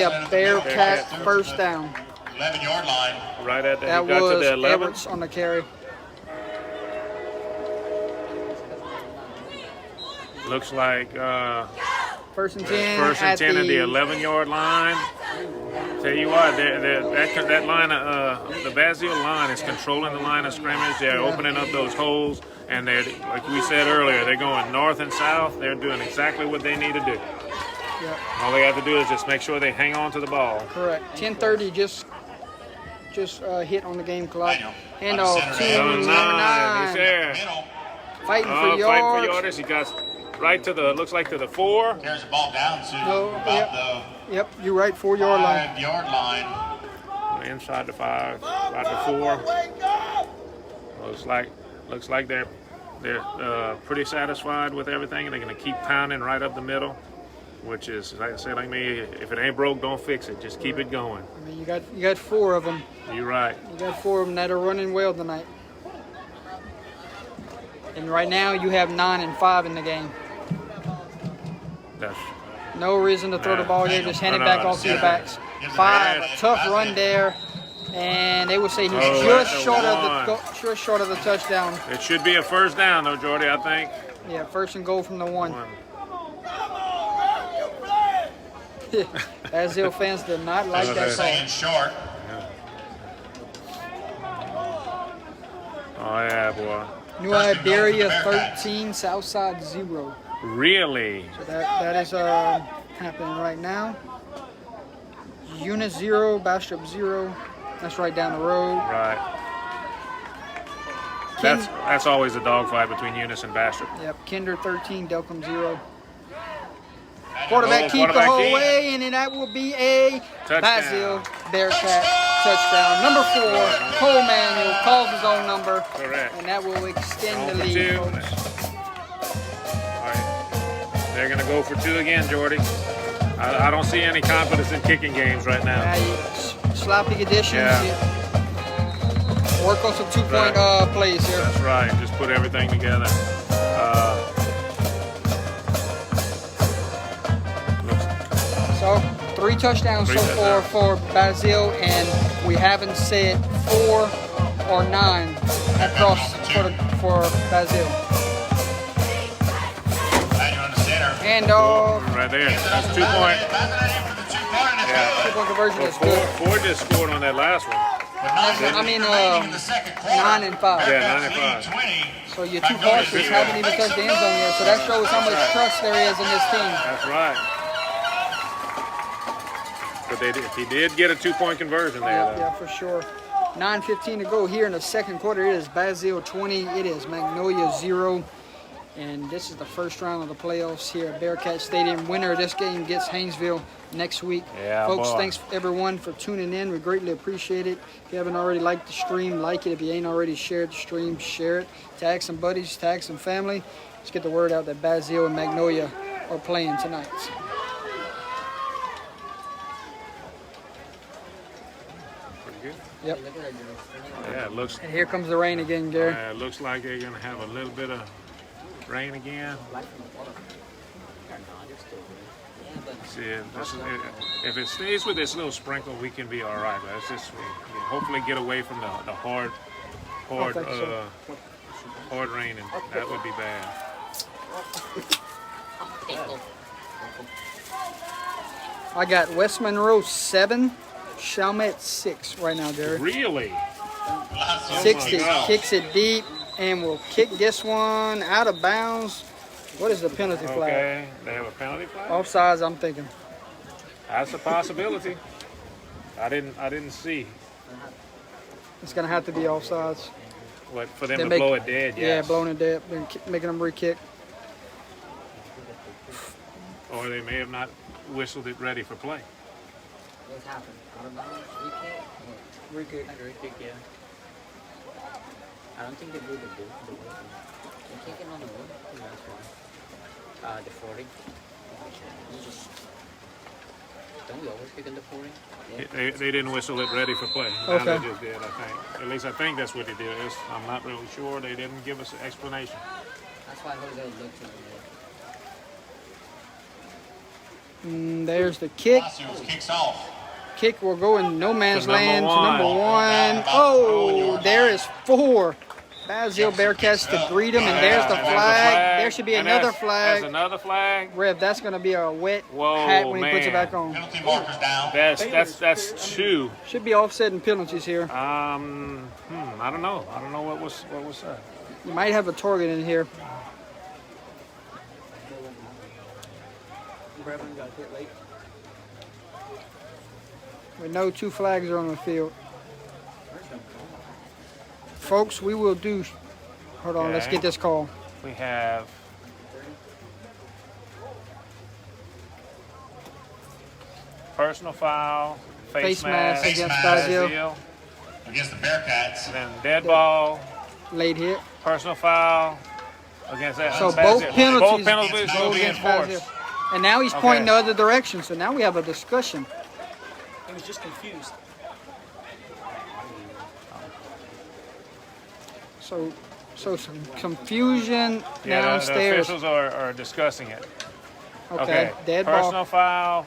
a Bearcat first down. 11-yard line. Right at the, That he got to was the 11. Edwards on the carry. Looks like First and 10. first and 10 at the the 11-yard line. Tell you what, that line, the Basile line is controlling the line of scrimmage. They're opening up those holes, and they're, like we said earlier, they're going north and south. They're doing exactly what they need to do. Yep. All they have to do is just make sure they hang on to the ball. Correct. 10:30 just hit on the game clock. Handoff to Number number 9, 9. he's there. Fighting for Fighting for yards. yardage. He got right to the, looks like to the 4. Carries the ball down to No, about Yep, you're right, 4-yard the line. 5-yard line. Inside the 5, about the 4. Looks like they're pretty satisfied with everything. They're going to keep pounding right up the middle, which is, like I said, like me, if it ain't broke, don't fix it. Just keep it going. I mean, you got 4 of them. You're right. You got 4 of them that are running well tonight. And right now you have 9 and 5 in the game. That's No reason to throw the ball there. Just hand it back off to your backs. 5, a tough run there, and they will say he's just short of the touchdown. It should be a first down though, Jordy. I think. Yeah, first and goal from the 1. Basile fans did not like that Staying call. short. Oh yeah, boy. New Iberia 13, Southside 0. Really? So that is happening right now. Eunice 0, Bastrop 0. That's right down the road. Right. That's always a dogfight between Eunice and Bastrop. Yep, Kinder 13, Delcom 0. Quarterback keep the quarterback whole keep. way, and then that will be a Touchdown. Basile Bearcat touchdown. Number 4, Cole Manuel calls his own number, Correct. and that will extend On the for lead, 2. folks. All right. They're going to go for 2 again, Jordy. I don't see any confidence in kicking games right now. Sloppy conditions. Yeah. Work on some 2-point plays here. That's right. Just put everything together. So 3 touchdowns so far for Basile, and we haven't said 4 or 9 across for Basile. Handoff. Right there. That's 2 point. Yeah. 2-point conversion Well, is good. Ford just scored on that last one. 9 and 5. Yeah, 9 and 5. So your 2 passes haven't even touched the end zone yet. So that shows how much trust there is in this team. That's right. But he did get a 2-point conversion there, though. Yeah, for sure. 9:15 to go here in the second quarter. It is Basile 20. It is Magnolia 0. And this is the first round of the playoffs here at Bearcat Stadium. Winner of this game gets Haynesville next week. Yeah, folks, boy. thanks everyone for tuning in. We greatly appreciate it. If you haven't already liked the stream, like it. If you ain't already shared the stream, share it. Tag some buddies, tag some family. Let's get the word out that Basile and Magnolia are playing tonight. Pretty good. Yep. Yeah, it looks. And here comes the rain again, Gary. It looks like they're gonna have a little bit of rain again. See, if it stays with this little sprinkle, we can be all right. Let's just hopefully get away from the hard poured, think so. poured raining. That would be bad. I got West Monroe 7, Chalmette 6 right now, Derek. Really? 60 gosh. kicks it deep and will kick this one out of bounds. What is the penalty flag? Okay, they have a penalty flag? Offsides, I'm thinking. That's a possibility. I didn't see. It's gonna have to be offsides. What, for them They to make- blow it dead, Yeah, yes. blowing it dead, then making them re-kick. Or they may have not whistled it ready for play. What's happened? Out of bounds? Re-kick. Re-kick, yeah. I don't think they blew the wood. They're kicking on the wood. That's why. The 40. You just Don't we always kick in the 40? They didn't whistle it ready for play. Now Okay. they just did, I think. At least I think that's what they did. I'm not really sure. They didn't give us an explanation. that's why Jose looked at me. There's the kick. Basile kicks off. Kick will go in no man's To number land to one. number 1. Oh, there is 4. Basile Bearcats to greet him, and there's the There's a flag. There should be And another that's flag. another flag. Rev, that's going to be a wet Whoa, hat when he puts it man. back on. Penalty markers down. That's 2. Should be offsetting penalties here. I don't know. I don't know what was said. You might have a target in here. Brevin got hit late. We know 2 flags are on the field. Folks, we will do... Hold on, let's Okay. get this call. We have personal foul, face mask, Face mask against Basile. Basile. Against the Bearcats. then dead ball, Late hit. personal foul against that. So Basile. both penalties Both penalties go will be against enforced. Basile. And now he's pointing the other direction, so now we have a discussion. He was just confused. So some confusion Yeah, the downstairs. officials are discussing it. Okay, dead personal ball foul.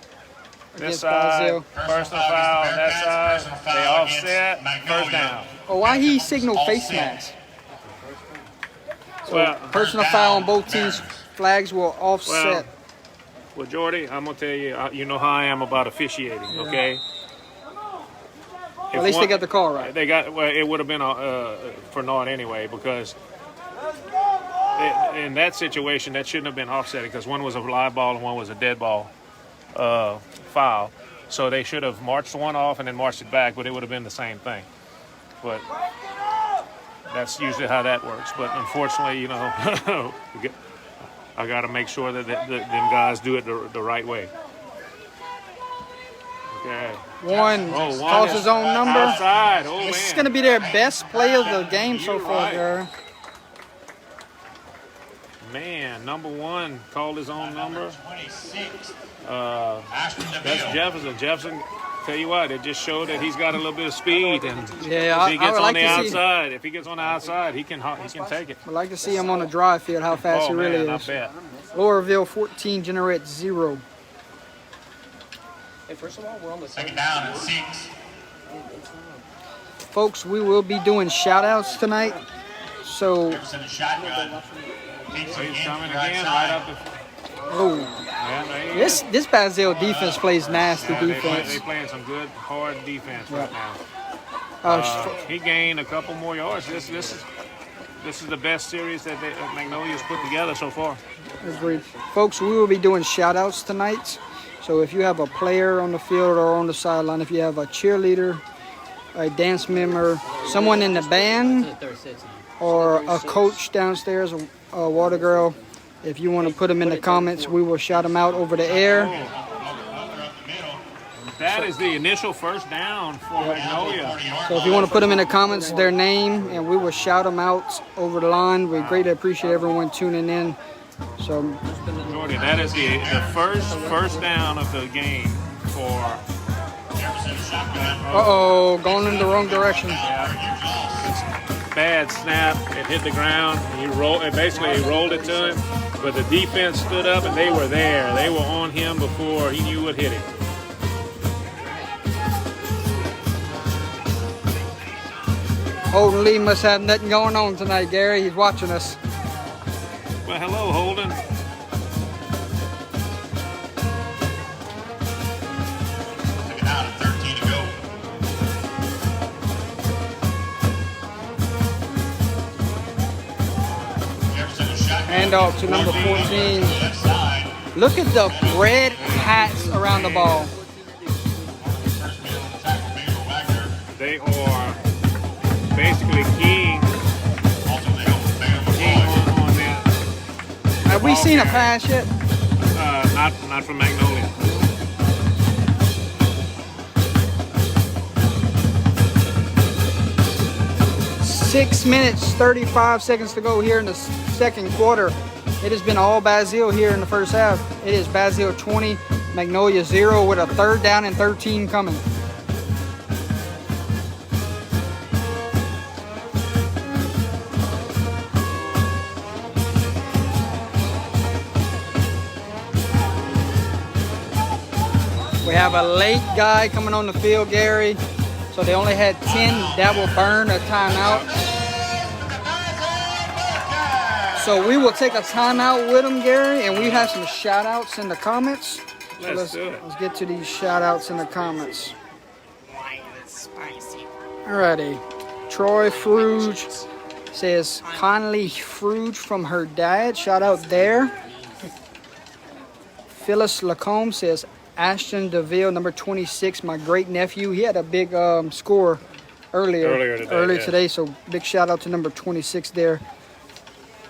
This against side, Basile. personal foul, that side, Personal they foul offset, against first Magnolia. down. Oh, why he signaled All face set. mask? Well, Personal First foul down, on both teams. Mariners. Flags will offset. well, Jordy, I'm gonna tell you, you know how I am about officiating, okay? At least they got the call right. They got. Well, it would have been for naught anyway because in that situation that shouldn't have been offsetting because one was a live ball and one was a dead ball foul. So they should have marched one off and then marched it back, but it would have been the same thing. But that's usually how that works. But unfortunately, you know, I got to make sure that them guys do it the right way. Okay. One Oh, calls his own number. Outside. Oh, This is man. going to be their best play of the game so You're far, right. Derek. Man, number 1 called his own number. 26. That's Ashton DeVille. Jefferson. Jefferson, tell you what, it just showed that he's got a little bit of speed, and Yeah, if he I gets would on like the to see. outside, if he gets on the outside, he can take it. I'd like to see him on the drive field, how fast Oh he really man, I is. bet. Lowerville 14, Generate 0. Hey, first of all, we're on the Second down and 6. Folks, we will be doing shout outs tonight. So, Jefferson a shotgun. Takes So it he's in coming to the right again, side. right up the. oh, Yeah, there he this is. Basile defense plays nasty Yeah, they defense. playing some good hard defense right now. Uh, He gained a couple more yards. This is the best series that Magnolia's put together so far. Agreed. Folks, we will be doing shout outs tonight. So if you have a player on the field or on the sideline, if you have a cheerleader, a dance member, someone in the band, The third six. or a coach downstairs, a water girl, if you want to put them in the comments, we will shout them out over the air. That is the initial first down for Magnolia. So if you want to put them in the comments, their name, and we will shout them out over the line. We greatly appreciate everyone tuning in. So Jordy, that is the first down of the game for. Jefferson a shotgun. uh-oh, going in the wrong direction. Bad snap. It hit the ground. He rolled it to him, but the defense stood up and they were there. They were on him before he knew what hit him. Holden Lee must have nothing going on tonight, Gary. He's watching us. Well, hello, Holden. Take it out at 13 to go. Jefferson is shotgun. Handoff to number 14. Left side. Look at the red hats around the ball. First man on the tackle, Baylor Wagner. They are basically keying Also the help of Baylor keying McCoy. on that. Have we seen a pass yet? Not from Magnolia. Six minutes, 35 seconds to go here in the second quarter. It has been all Basile here in the first half. It is Basile 20, Magnolia 0 with a 3rd down and 13 coming. We have a late guy coming on the field, Gary. So they only had 10. That will burn a timeout. So we will take a timeout with them, Gary, and we have some shout outs in the comments. So Let's do it. let's get to these shout outs in the comments. Alrighty. Troy Fruge says Conley Fruge from her dad. Shout out there. Phyllis Lacombe says Ashton DeVille, number 26, my great nephew. He had a big score earlier Earlier today, yeah. so big shout out to number 26 there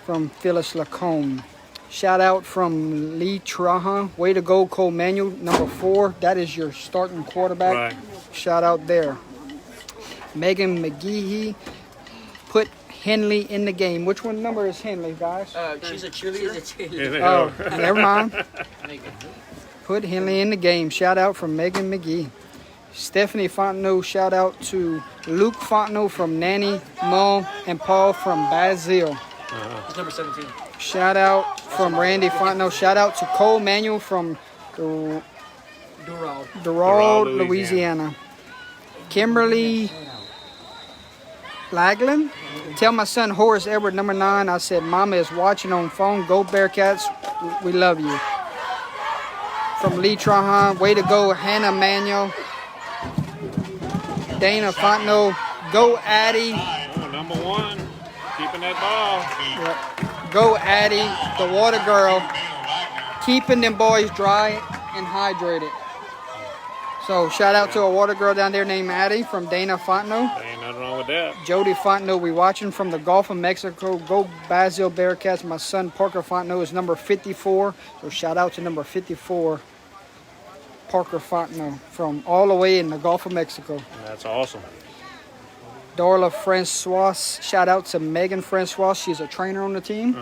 from Phyllis Lacombe. Shout out from Lee Trahan. Way to go, Cole Manuel, number 4. That is your starting quarterback. Right. Shout out there. Megan McGehee put Henley in the game. Which one number is Henley, guys? She's a cheerleader. Oh, never mind. Put Henley in the game. Shout out from Megan McGee. Stephanie Fontenot, shout out to Luke Fontenot from Nanny, Mo, and Paul from Basile. He's number 17. Shout out from Randy Fontenot. Shout out to Cole Manuel from Doral, Louisiana. Louisiana. Kimberly Lagland. Tell my son Horace Edward, number 9. I said, Mama is watching on phone. Go Bearcats. We love you. From Lee Trahan. Way to go, Hannah Manuel. Dana Fontenot. Go Addie. Oh, number 1, keeping that ball. Go Addie, the water girl. Keeping them boys dry and hydrated. So shout out to a water girl down there named Addie from Dana Fontenot. There ain't nothing wrong with that. Jody Fontenot, we watching from the Gulf of Mexico. Go Basile Bearcats. My son Parker Fontenot is number 54. So shout out to number 54, Parker Fontenot, from all the way in the Gulf of Mexico. That's awesome. Darla Francois, shout out to Megan Francois. She's a trainer on the team.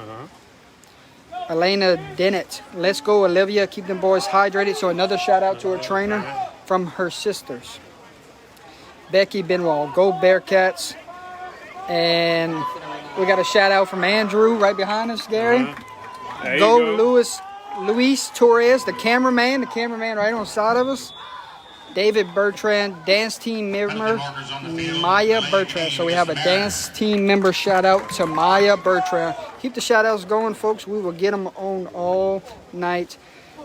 Elena Dennett, let's go Olivia. Keep them boys hydrated. So another shout out to her trainer from her sisters. Becky Benwall, go Bearcats. And we got a shout out from Andrew right behind us, Gary. There you Go Luis Torres, the cameraman right on the side of us. David Bertrand, dance team member, Maya Bertrand. So we have a dance team member shout out to Maya Bertrand. Keep the shout outs going, folks. We will get them on all night.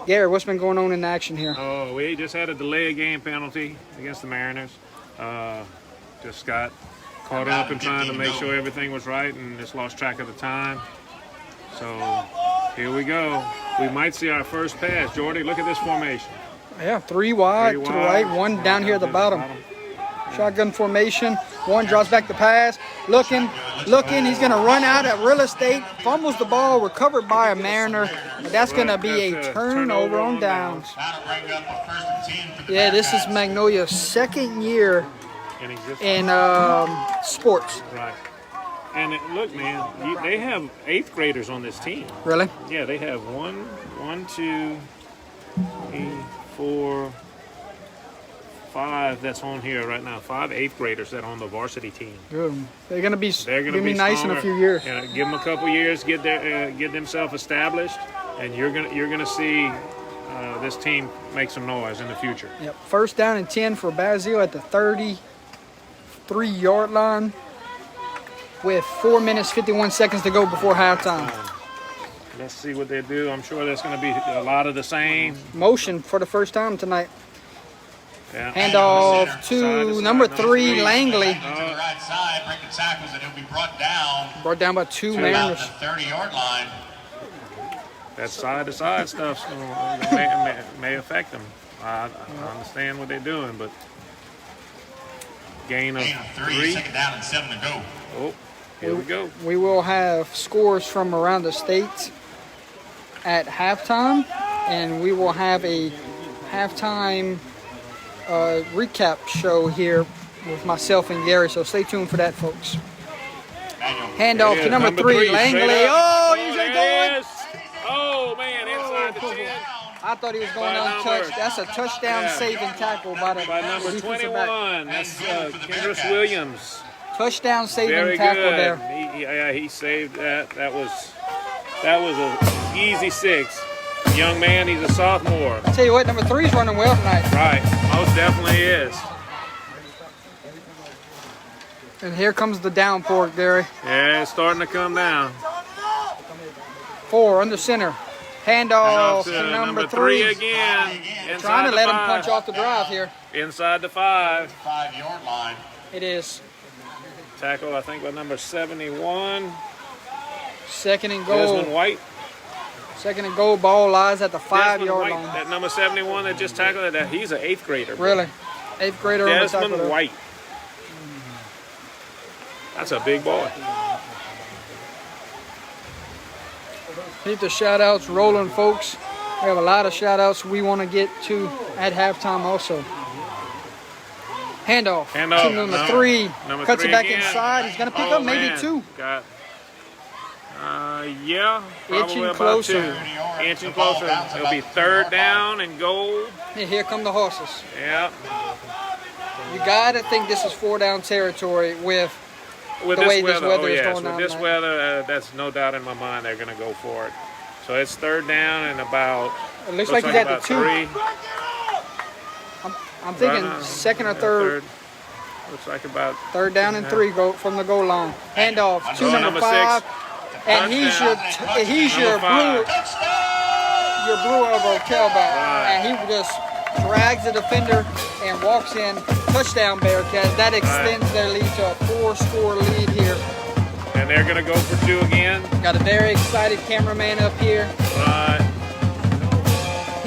Gary, what's been going on in action here? Oh, we just had a delay of game penalty against the Mariners. Just got caught up in trying to make sure everything was right and just lost track of the time. So here we go. We might see our first pass. Jordy, look at this formation. Yeah, 3 wide to the right, 1 down here at the bottom. Shotgun formation. 1 drops back the pass. Looking. He's going to run out at real estate. Fumbles the ball. Recovered by a Mariner. But that's going to be a turnover on downs. Yeah, this is Magnolia's second year in sports. Right. And look, man, they have 8th graders on this team. Really? Yeah, they have 1, 2, 3, 4, 5 that's on here right now. 5 8th graders that are on the varsity team. Good. They're gonna be Be nice stronger. in a few years. Yeah, give them a couple years, get themselves established, and you're gonna see this team make some noise in the future. Yep. First down and 10 for Basile at the 33-yard line. with 4 minutes 51 seconds to go before halftime. Let's see what they do. I'm sure there's going to be a lot of the same. Motion for the first time tonight. Yeah. Handoff Side to to number side, 3, Langley. To the right side, breaking tackles, and he'll be brought down Brought down by 2 about Mariners. the 30-yard line. That side-to-side stuff may affect them. I understand what they're doing, but gain of 3. Second down and 7 to go. Oh, here we go. We will have scores from around the state at halftime, and we will have a halftime recap show here with myself and Gary, so stay tuned for that, folks. Handoff to number 3, Langley. Oh, he's there going. it is. Oh, man, inside the 10. I thought he was going By untouched. number- That's a touchdown saving tackle by the By number defensive back. 21, that's Kendris Williams. Touchdown saving Very tackle good. there. He saved that. That was an easy 6. Young man, he's a sophomore. I tell you what, number 3's running well tonight. Right, most definitely is. And here comes the downpour, Gary. Yeah, it's starting to come down. 4 under center. Handoff Up to number 3 3. again. Trying Inside to the let him 5. punch off the drive here. Inside the 5. 5-yard line. It is Tackle, I think, by number 71. second and goal. Desmond White. Second and goal. Ball lies at the Desmond 5-yard White, line. that number 71 that just tackled that, he's an 8th grader. Bro. Really? 8th grader on the tackle Desmond there. White. That's a big boy. Keep the shout-outs rolling, folks. We have a lot of shout-outs we want to get to at halftime also. Handoff to number 3. Number Cuts 3 it back again. inside. He's going to pick Oh, up maybe man. 2. Got, yeah, probably Inching about closer. 2. Inching closer. It'll be 3rd down and goal. And here come the horses. Yeah. You got to think this is 4-down territory with With the this way weather, this weather is yes, going with on this tonight. weather, that's no doubt in my mind they're going to go for it. So it's 3rd down and about. It looks like he's at the about 2. 3. I'm thinking Right, second or third. Looks like about 3rd down and 3 go from the goal line. Handoff to Goal number number 5. 6. And he's your Number 5. Brewer of a tailback. Right. And he just drags the defender and walks in. Touchdown Bearcats. That extends their lead to a 4-score lead here. And they're going to go for 2 again. Got a very excited cameraman up here. Right.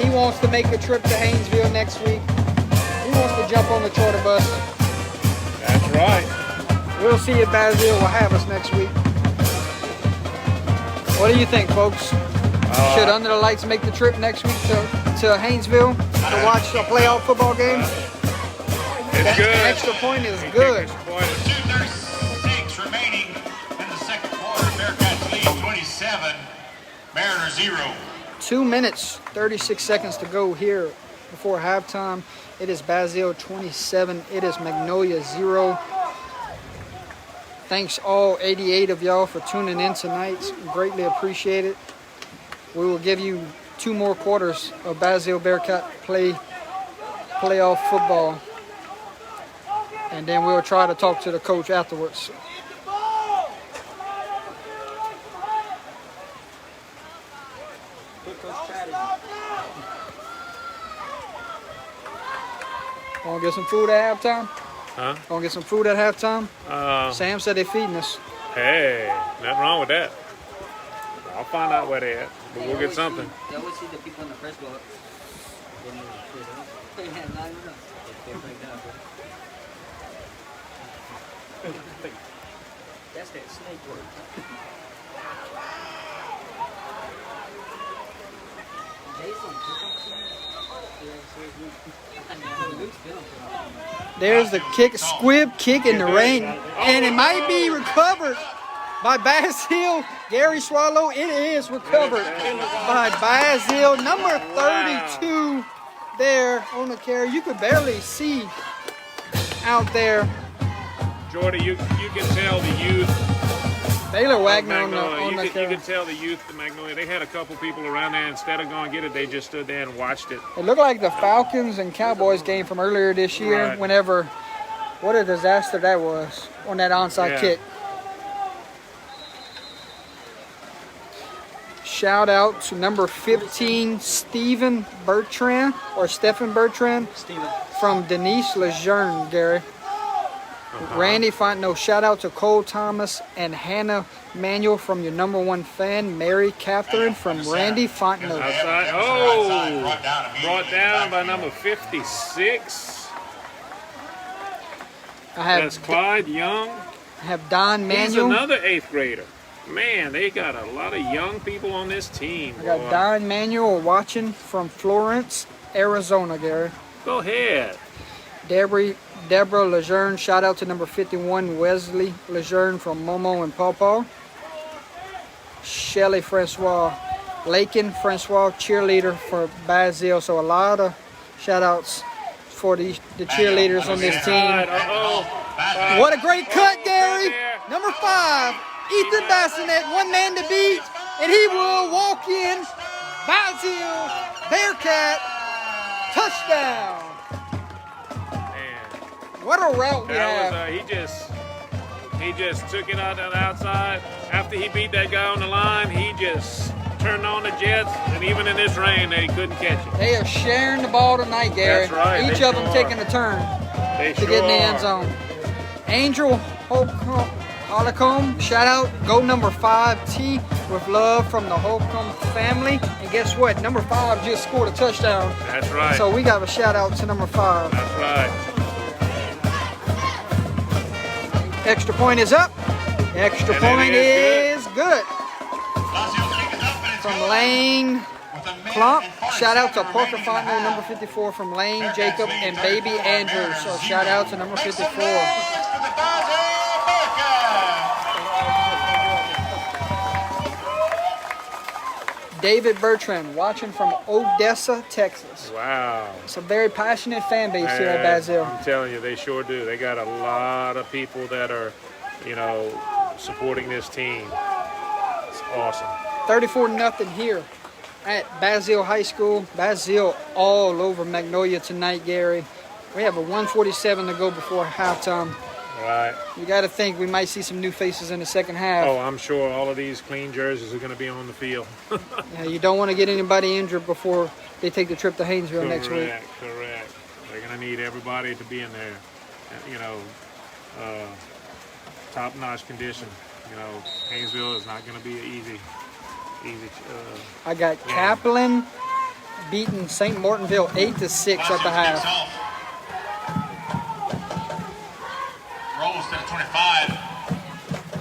He wants to make the trip to Haynesville next week. He wants to jump on the charter bus. That's right. We'll see if Basile will have us next week. What do you think, folks? Should Under the Lights make the trip next week to Haynesville to watch a playoff football game? It's good. The extra point is good. 2:36 remaining in the second quarter. Bearcats lead 27. Mariners 0. 2 minutes, 36 seconds to go here before halftime. It is Basile 27. It is Magnolia 0. Thanks all 88 of y'all for tuning in tonight. Greatly appreciate it. We will give you 2 more quarters of Basile Bearcat playoff football. And then we'll try to talk to the coach afterwards. Gonna get some food at halftime? Huh? Gonna get some food at halftime? Sam said they're feeding us. Hey, nothing wrong with that. I'll find out where they're at, but we'll get something. They always see the people in the press box. That's that snake work. There's the kick, squib kick in the rain, and it might be recovered by Basile. Gary Swallow, it is recovered by Basile. Number 32 there on the carry. You could barely see out there. Jordy, you can tell the youth. Baylor Wagner on Magnolia. the You carry. can tell the youth of Magnolia. They had a couple people around there. Instead of going to get it, they just stood there and watched it. It looked like the Falcons and Cowboys game from earlier this year. Right. Whenever, what a disaster that was on that onside Yeah. kick. shout out to number 15, Stephen Bertrand, or Stephen Bertrand, Steven. from Denise Lejeune, Gary. Randy Fontenot, shout out to Cole Thomas and Hannah Manuel from your number one fan, Mary Catherine from Randy Fontenot. Outside. Oh, brought down by number 56. I That's Clyde Young. have Don He's Manuel. another 8th grader. Man, they got a lot of young people on this team. I got boy. Don Manuel watching from Florence, Arizona, Gary. Go ahead. Deborah Lejeune, shout out to number 51, Wesley Lejeune from Momo and Pawpaw. Shelly Francois, Lakin Francois, cheerleader for Basile. So a lot of shout outs for the cheerleaders on this team. Uh-oh. What a great cut, Gary. Number 5, Ethan Bassinet, one man to beat, and he will walk in. Basile, Bearcat, touchdown. What a route we have. That was, he just took it out on the outside. After he beat that guy on the line, he just turned on the jets, and even in this rain, they couldn't catch it. They are sharing the ball tonight, Gary. That's right. Each They of them sure taking a turn They to sure get in the are. end zone. Angel Holcomb, shout out, go number 5T with love from the Holcomb family. And guess what? Number 5 just scored a touchdown. That's right. So we got a shout out to number 5. That's right. Extra point is up. Extra And point it is good. From Lane Plump. Shout out to Parker Fontenot, number 54 from Lane Jacob and Baby Andrew. So shout out to number 54. David Bertrand, watching from Odessa, Texas. Wow. It's a very passionate fan base here at Basile. I'm telling you, they sure do. They got a lot of people that are, supporting this team. It's awesome. 34-0 here at Basile High School. Basile all over Magnolia tonight, Gary. We have a 1:47 to go before halftime. Right. You got to think we might see some new faces in the second half. Oh, I'm sure all of these clean jerseys are going to be on the field. Yeah, you don't want to get anybody injured before they take the trip to Haynesville next week. Correct. They're going to need everybody to be in there, top-notch condition. Haynesville is not going to be an easy. I got Kaplan beating St. Martinville 8-6 at the half. Rolls to the 25.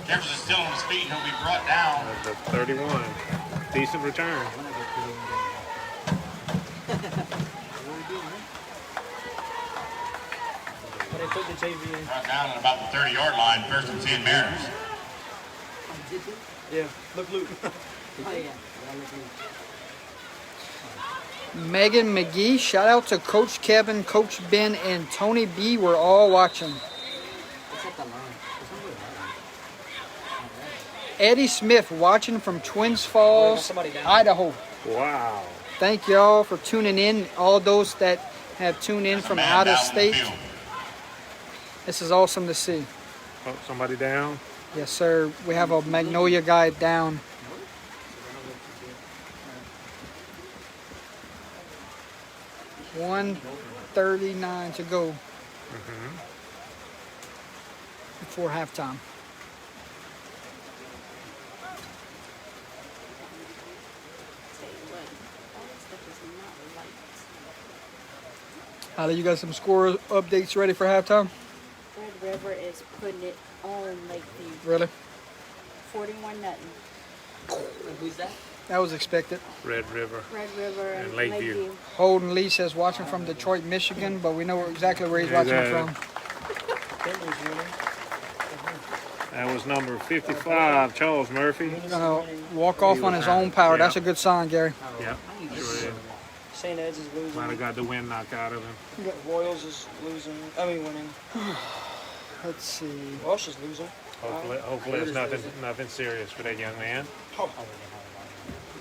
Jefferson's still on his feet. He'll be brought down. That's a 31. Decent return. But they put the JV in. Brought down at about the 30-yard line. First and 10 Mariners. Yeah, look, Luke. Megan McGee, shout out to Coach Kevin, Coach Ben, and Tony B. We're all watching. Eddie Smith watching from Twins Falls, Idaho. Wow. Thank y'all for tuning in. All those that have tuned in from out of state. This is awesome to see. Oh, somebody down? Yes, sir. We have a Magnolia guy down. $1:39 to go before halftime. Holly, you got some score updates ready for halftime? Red River is putting it on Lakeview. Really? 41-0. Who's that? That was expected. Red River. Red River and Lakeview. Lakeview. Holden Lee says watching from Detroit, Michigan, but we know exactly where he's watching it from. That was number 55, Charles Murphy. Gonna walk off on his own power. That's a good sign, Gary. Yep, sure is. St. Ed's is losing. Might have got the wind knocked out of him. Royals is losing. Winning. Let's see. Welsh is losing. Hopefully it's nothing serious for that young man.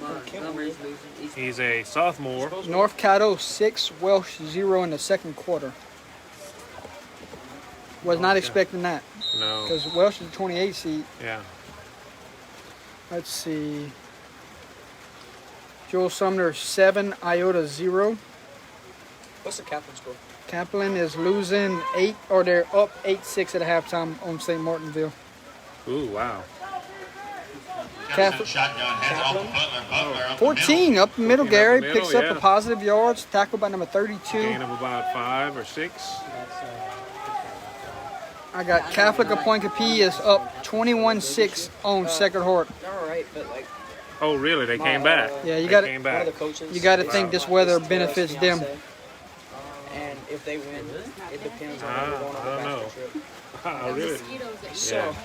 Montgomery's losing. He's a sophomore. North Caddo 6, Welsh 0 in the second quarter. Was not expecting that No. because Welsh is the 28 seed. Yeah. Let's see. Joel Sumner 7, Iota 0. What's the Kaplan score? Kaplan is losing 8, or they're up 8-6 at halftime on St. Martinville. Ooh, wow. Jefferson shotgun heads off of Butler. Butler up the 14 up the middle, 14 up Gary. the middle, Picks up yeah. a positive yards. Tackled by number 32. Gain of about 5 or 6. I got Catholic of Poincapi is up 21-6 on Sacred Heart. All right, but like Oh, really? They came back. Yeah, you They gotta- came one of back. the coaches. You got to think this weather benefits them. And if they win, it depends on I whether they're going on don't a know. basketball trip. Oh, really? So,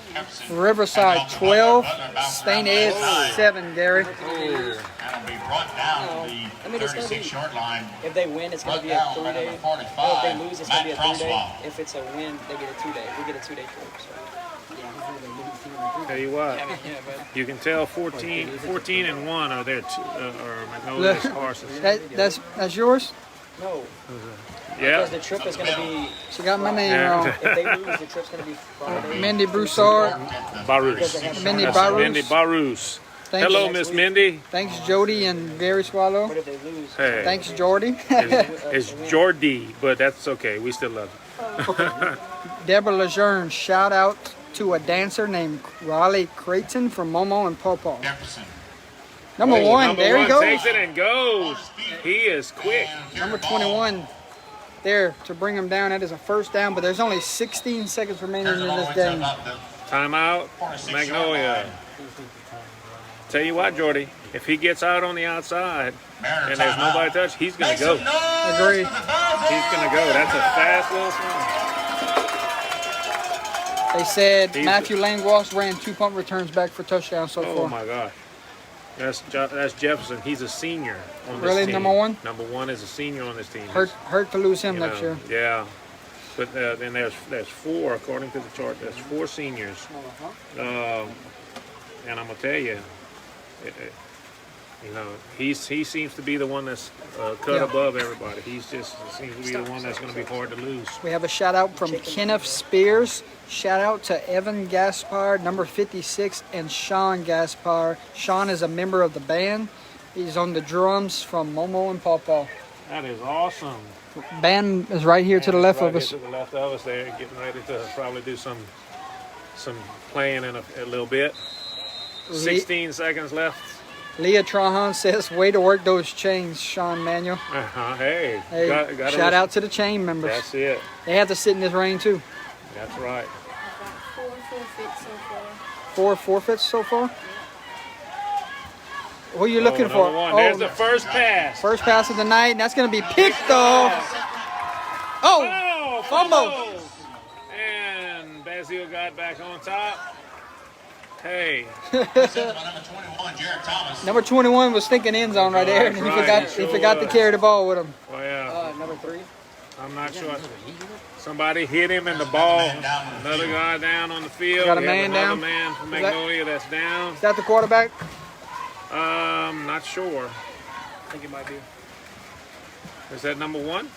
Riverside 12, St. Ed 7, Gary. That'll be brought down to I the mean, it's gonna be- 36-yard line. if they win, it's going to be a 3-day. Or if they lose, it's going to be a 3-day. If it's a win, they get a 2-day. We get a 2-day trip. So. Tell you what, Yeah, but you can tell 14 and 1 are there, or Magnolia's horses. That's yours? no, Yeah. because the trip is going to be. She got my name Yeah. wrong. If they lose, the trip's going to be Friday. Mindy Broussard. Barus. Mindy That's Barus. Mindy Barus. Thanks, Hello, Miss Mindy. Thanks, Jody and Gary Swallow. But if they lose, Hey, Thanks, Jordy. it's Jordy, but that's okay. We still love you. Deborah Lejeune, shout out to a dancer named Raleigh Creighton from Momo and Pawpaw. Jefferson. Number Oh, one, number there he one goes. takes it and goes. He is quick. Number 21 there to bring him down. That is a first down, but there's only 16 seconds remaining in this game. Timeout, Magnolia. Tell you what, Jordy, if he gets out on the outside and there's nobody touch, he's going to go. Agree. He's going to go. That's a fast little swing. They said He's- Matthew Langlois ran 2 punt returns back for touchdowns so Oh, far. my gosh. That's Jefferson. He's a senior on this Really, team. number one? Number one is a senior on this team. Hurt to lose him You next know, year. Yeah. But then there's 4, according to the chart, there's 4 seniors. And I'm going to tell you, you know, he seems to be the one that's cut Yeah. above everybody. He's just seems to be the one that's going to be hard to lose. We have a shout out from Kenneth Spears. Shout out to Evan Gaspar, number 56, and Sean Gaspar. Sean is a member of the band. He's on the drums from Momo and Pawpaw. That is awesome. Band is right here to the left Right of us. here to the left of us there, getting ready to probably do some playing in a little bit. 16 seconds left. Leah Trahan says, way to work those chains, Sean Manuel. Hey, Hey, gotta shout out to the chain members. That's it. They have to sit in this rain too. That's right. 4 forfeits so far. 4 forfeits so far. Who are you looking number for? one. There's the first pass. First pass of the night, and that's going to be picked off. Oh, Oh, fumble. And Basile got back on top. Hey, Number 21, Jared Thomas. number 21 was thinking end zone right there, and he Right, forgot. he He sure forgot to was. carry the ball with him. well, yeah, number 3. I'm not sure. Somebody hit him in the ball. Another guy down on the field. Got a We have man another down? man from Is that- Magnolia that's down. Is that the quarterback? Not sure. I think it might be. Is that number 1?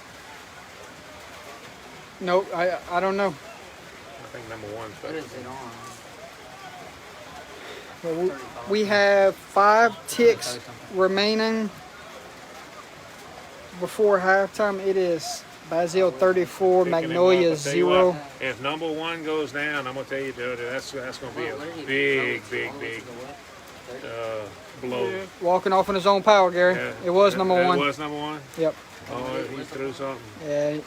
No, I don't know. I think number 1's What better. is it on? Well, we have 5 ticks remaining before halftime. It is Basile 34, Picking him Magnolia up. I tell you 0. what, if number 1 goes down, I'm gonna tell you, Jody, that's going to be a big blow. Walking off in his own power, Gary. Yeah. It was number That 1. was number 1. Yep. Oh, he threw something. Yeah.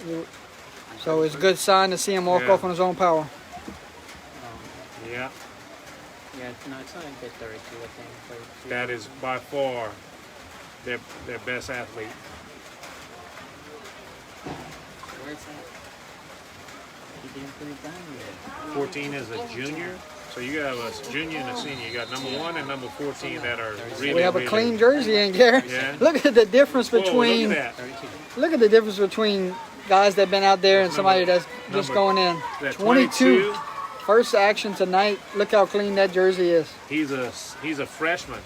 So it's a good sign to see him walk Yeah. off on his own power. Yeah, Yeah, no, it's only good 32, I think. 32. that is by far their best athlete. Where's that? He didn't put it down yet. 14 is a junior, so you have a junior and a senior. You got number 1 and number 14 that are really. We have a really- clean jersey in, Gary. Yeah. Look at the difference Whoa, between. look at that. 32. Look at the difference between guys that've been out there and somebody that's just number- going in. That 22. First action tonight. Look how clean that jersey is. He's a freshman.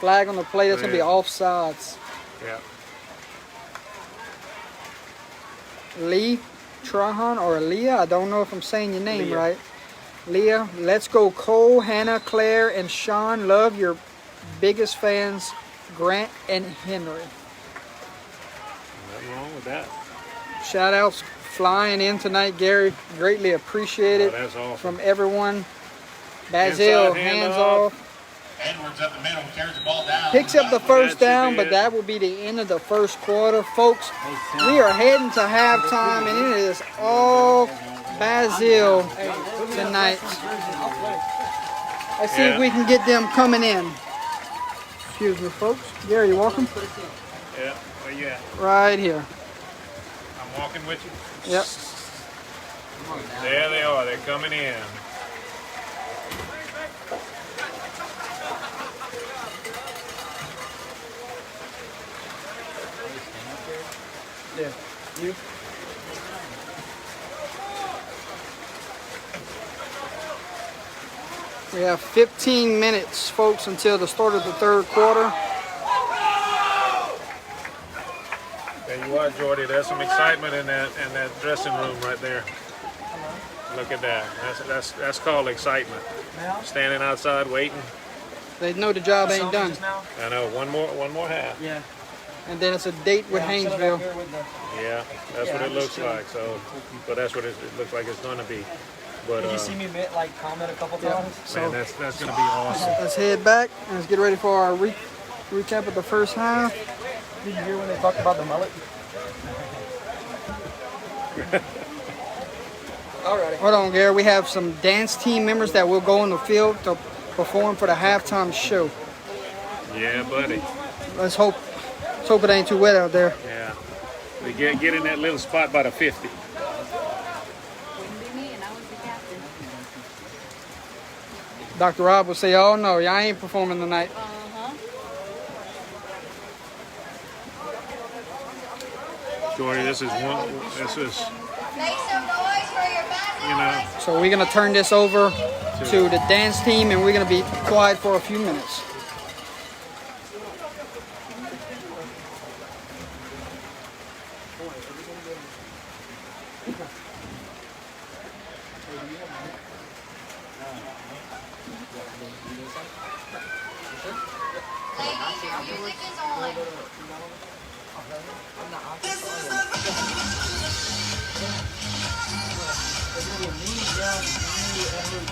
Flag on the play. That's going to be Yeah. offsides. Yeah. Lee Trahan or Leah. I don't know if I'm saying your name Leah. right. Leah. Let's go Cole, Hannah, Claire, and Sean. Love your biggest fans, Grant and Henry. Nothing wrong with that. Shout outs flying in tonight, Gary. Greatly appreciated That's awesome. from everyone. Basile, Inside hands handoff. off. Edwards up the middle, carries the ball down. Picks up the first That you down, but did. that will be the end of the first quarter. Folks, we are heading to halftime, and it is all Basile tonight. Let's see if we can get them coming in. Excuse me, folks. Gary, you welcome. Yeah, where you at? Right here. I'm walking with you. Yep. There they are. They're coming in. Yeah. You? We have 15 minutes, folks, until the start of the third quarter. There you are, Jordy. There's some excitement in that dressing room right there. Look at that. That's called excitement. Standing outside waiting. They know the job ain't done. I know. One more half. Yeah. And then it's a date with Haynesville. Yeah, that's what it looks like. So that's what it looks like it's going to be. But Did you see me comment a couple times? man, that's going to be awesome. Let's head back and let's get ready for our recap of the first half. Did you hear when they talked about the mullet? Alrighty. Hold on, Gary. We have some dance team members that will go on the field to perform for the halftime show. Yeah, buddy. Let's hope it ain't too wet out there. Yeah. We get in that little spot by the 50. Wouldn't be me, and I was the captain. Dr. Rob will say, "Oh no, y'all ain't performing tonight." Jordy, this is Make some noise for your Basile. So we're gonna turn this over to the dance team, and we're gonna be quiet for a few minutes. Ladies, your music is on.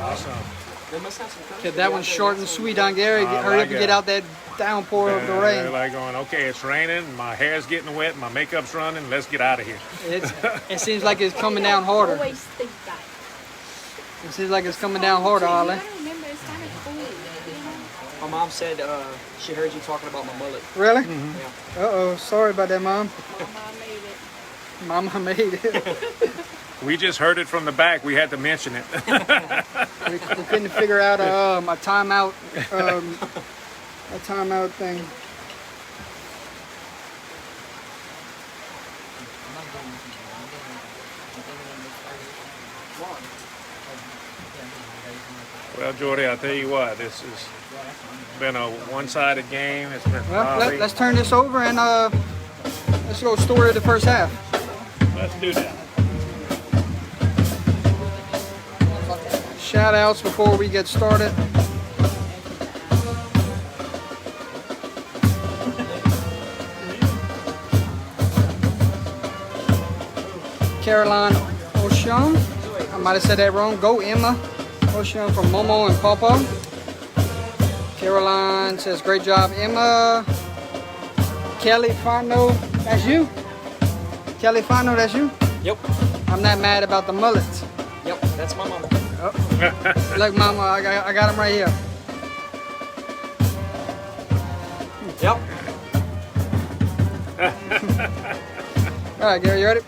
Awesome. Okay, that one's short and sweet on Gary. I Hurry like up and it. get out that downpour of the They're rain. like going, okay, it's raining, my hair's getting wet, my makeup's running, let's get out of here. It seems like it's coming down harder. Always think that. It seems like it's coming down harder, You Ollie. gotta remember, it's kind of cool. You know? My mom said she heard you talking about my mullet. Really? Yeah. Uh-oh, sorry about that, Mom. Mama made it. Mama made it. We just heard it from the back, we had to mention it. we couldn't figure out a timeout thing. Well, Jordy, I'll tell you what, this has been a one-sided game. It's been Well, probably, let's turn this over and let's go story of the first half. let's do that. Shout outs before we get started. Caroline Ocean. I might have said that wrong. Go Emma Ocean from Momo and Papa. Caroline says, great job, Emma. Kelly Fano, that's you? Kelly Fano, that's you? Yep. I'm not mad about the mullets. Yep. That's my mama. Look, Mama, I got them right here. Yep. All right, Gary, you ready?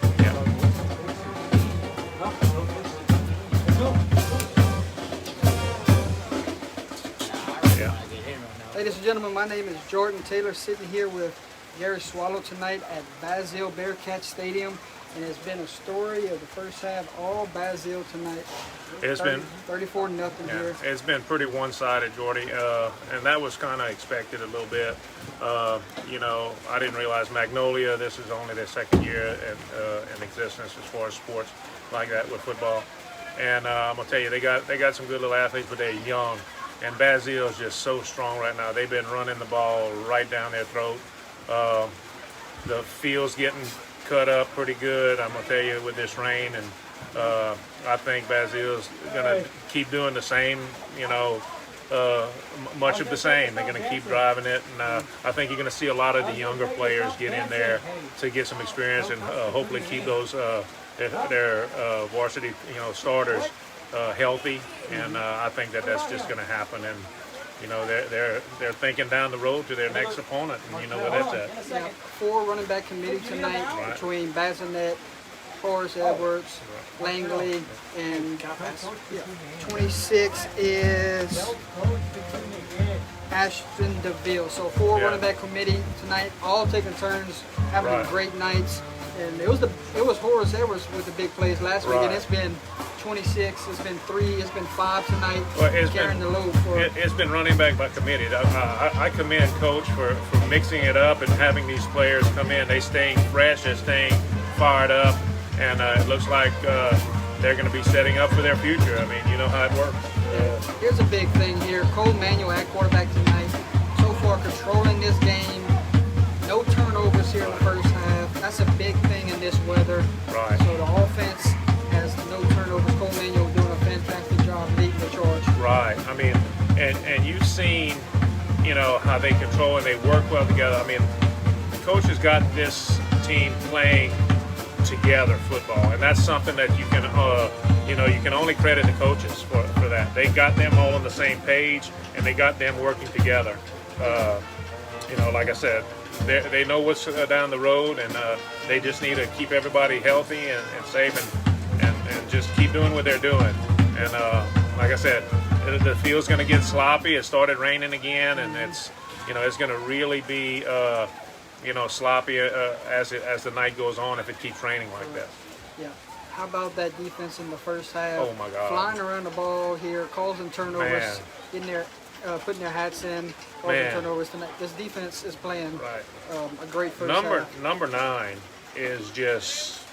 Yeah. Ladies and gentlemen, my name is Jordan Taylor, sitting here with Gary Swallow tonight at Basile Bearcat Stadium. And it's been a story of the first half, all Basile tonight. It's been 34-0 here. It's been pretty one-sided, Jordy, and that was kind of expected a little bit. You know, I didn't realize Magnolia. This is only their second year in existence as far as sports like that with football. And I'm gonna tell you, they got some good little athletes, but they're young. And Basile is just so strong right now. They've been running the ball right down their throat. The field's getting cut up pretty good, I'm gonna tell you, with this rain, and I think Basile's gonna keep doing the same, you know, much of the same. They're gonna keep driving it, and I think you're gonna see a lot of the younger players get in there to get some experience and hopefully keep those their varsity, you know, starters healthy, and I think that's just gonna happen. And you know, they're thinking down the road to their next opponent, and you know where that's at. Yeah, 4 running back committee tonight between Bazinet, Forrest Edwards, Langley, and 26 is Ashton DeVille. So 4 running back committee tonight, all taking turns, having great nights. And it was Horace Edwards with the big plays last week, and it's been 26, it's been 3, it's been 5 tonight, carrying the load for it's been running back by committee. I commend Coach for mixing it up and having these players come in. They staying fresh, they're staying fired up, and it looks like they're going to be setting up for their future. I mean, you know how it works. Here's a big thing here. Cole Manuel at quarterback tonight. So far controlling this game. No turnovers here in the first half. That's a big thing in this weather. Right. So the offense has no turnovers. Cole Manuel doing a fantastic job leading the charge. Right. I mean, and you've seen, you know, how they control and they work well together. I mean, the coach has got this team playing together football, and that's something that you can, you know, you can only credit the coaches for that. They got them all on the same page, and they got them working together. You know, like I said, they know what's down the road, and they just need to keep everybody healthy and safe, and just keep doing what they're doing. And like I said, the field's going to get sloppy. It started raining again, and it's, you know, it's going to really be you know, sloppy as the night goes on if it keeps raining like that. Yeah. How about that defense in the first half? Oh my God! Flying around the ball here, causing turnovers, getting their putting their hats in, causing turnovers tonight. This defense is playing a great first half. Number 9 is just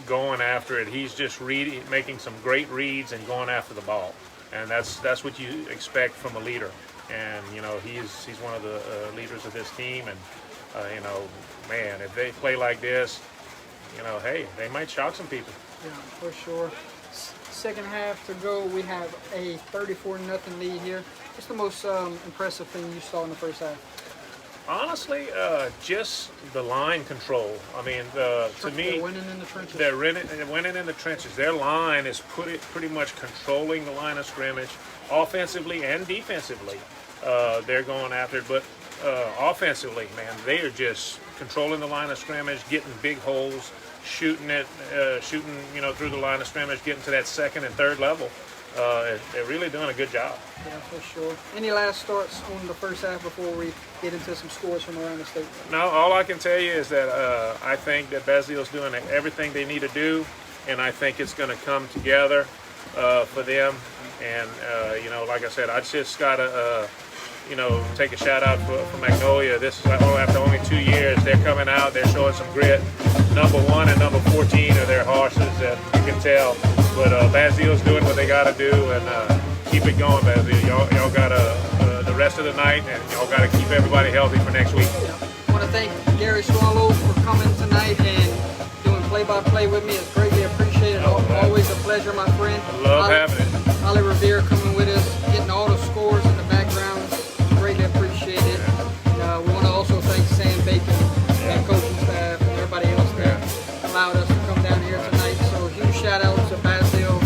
going after it. He's just making some great reads and going after the ball, and that's what you expect from a leader. And you know, he's one of the leaders of this team, and you know, man, if they play like this, you know, hey, they might shock some people. Yeah, for sure. Second half to go. We have a 34-0 lead here. What's the most impressive thing you saw in the first half? Honestly, just the line control. I mean, to me, they're winning in the trenches. They're winning in the trenches. Their line is pretty much controlling the line of scrimmage, offensively and defensively. They're going after it, but offensively, man, they are just controlling the line of scrimmage, getting big holes, shooting, you know, through the line of scrimmage, getting to that second and third level. They're really doing a good job. Yeah, for sure. Any last thoughts on the first half before we get into some scores from around the state? No, all I can tell you is that I think that Basile's doing everything they need to do, and I think it's going to come together for them. And, you know, like I said, I just got to, you know, take a shout out for Magnolia. This is after only 2 years. They're coming out. They're showing some grit. Number 1 and number 14 are their horses, that you can tell. But Basile's doing what they got to do, and keep it going, Basile. Y'all got the rest of the night, and y'all got to keep everybody healthy for next week. I want to thank Gary Swallow for coming tonight and doing play-by-play with me. It's greatly appreciated. Always a pleasure, my friend. I love having it. Ollie Revere coming with us, getting all the scores in the background. Greatly appreciated. And, we want to also thank Sam Bacon and coaching staff and everybody else that allowed us to come down here tonight. So huge shout out to Basile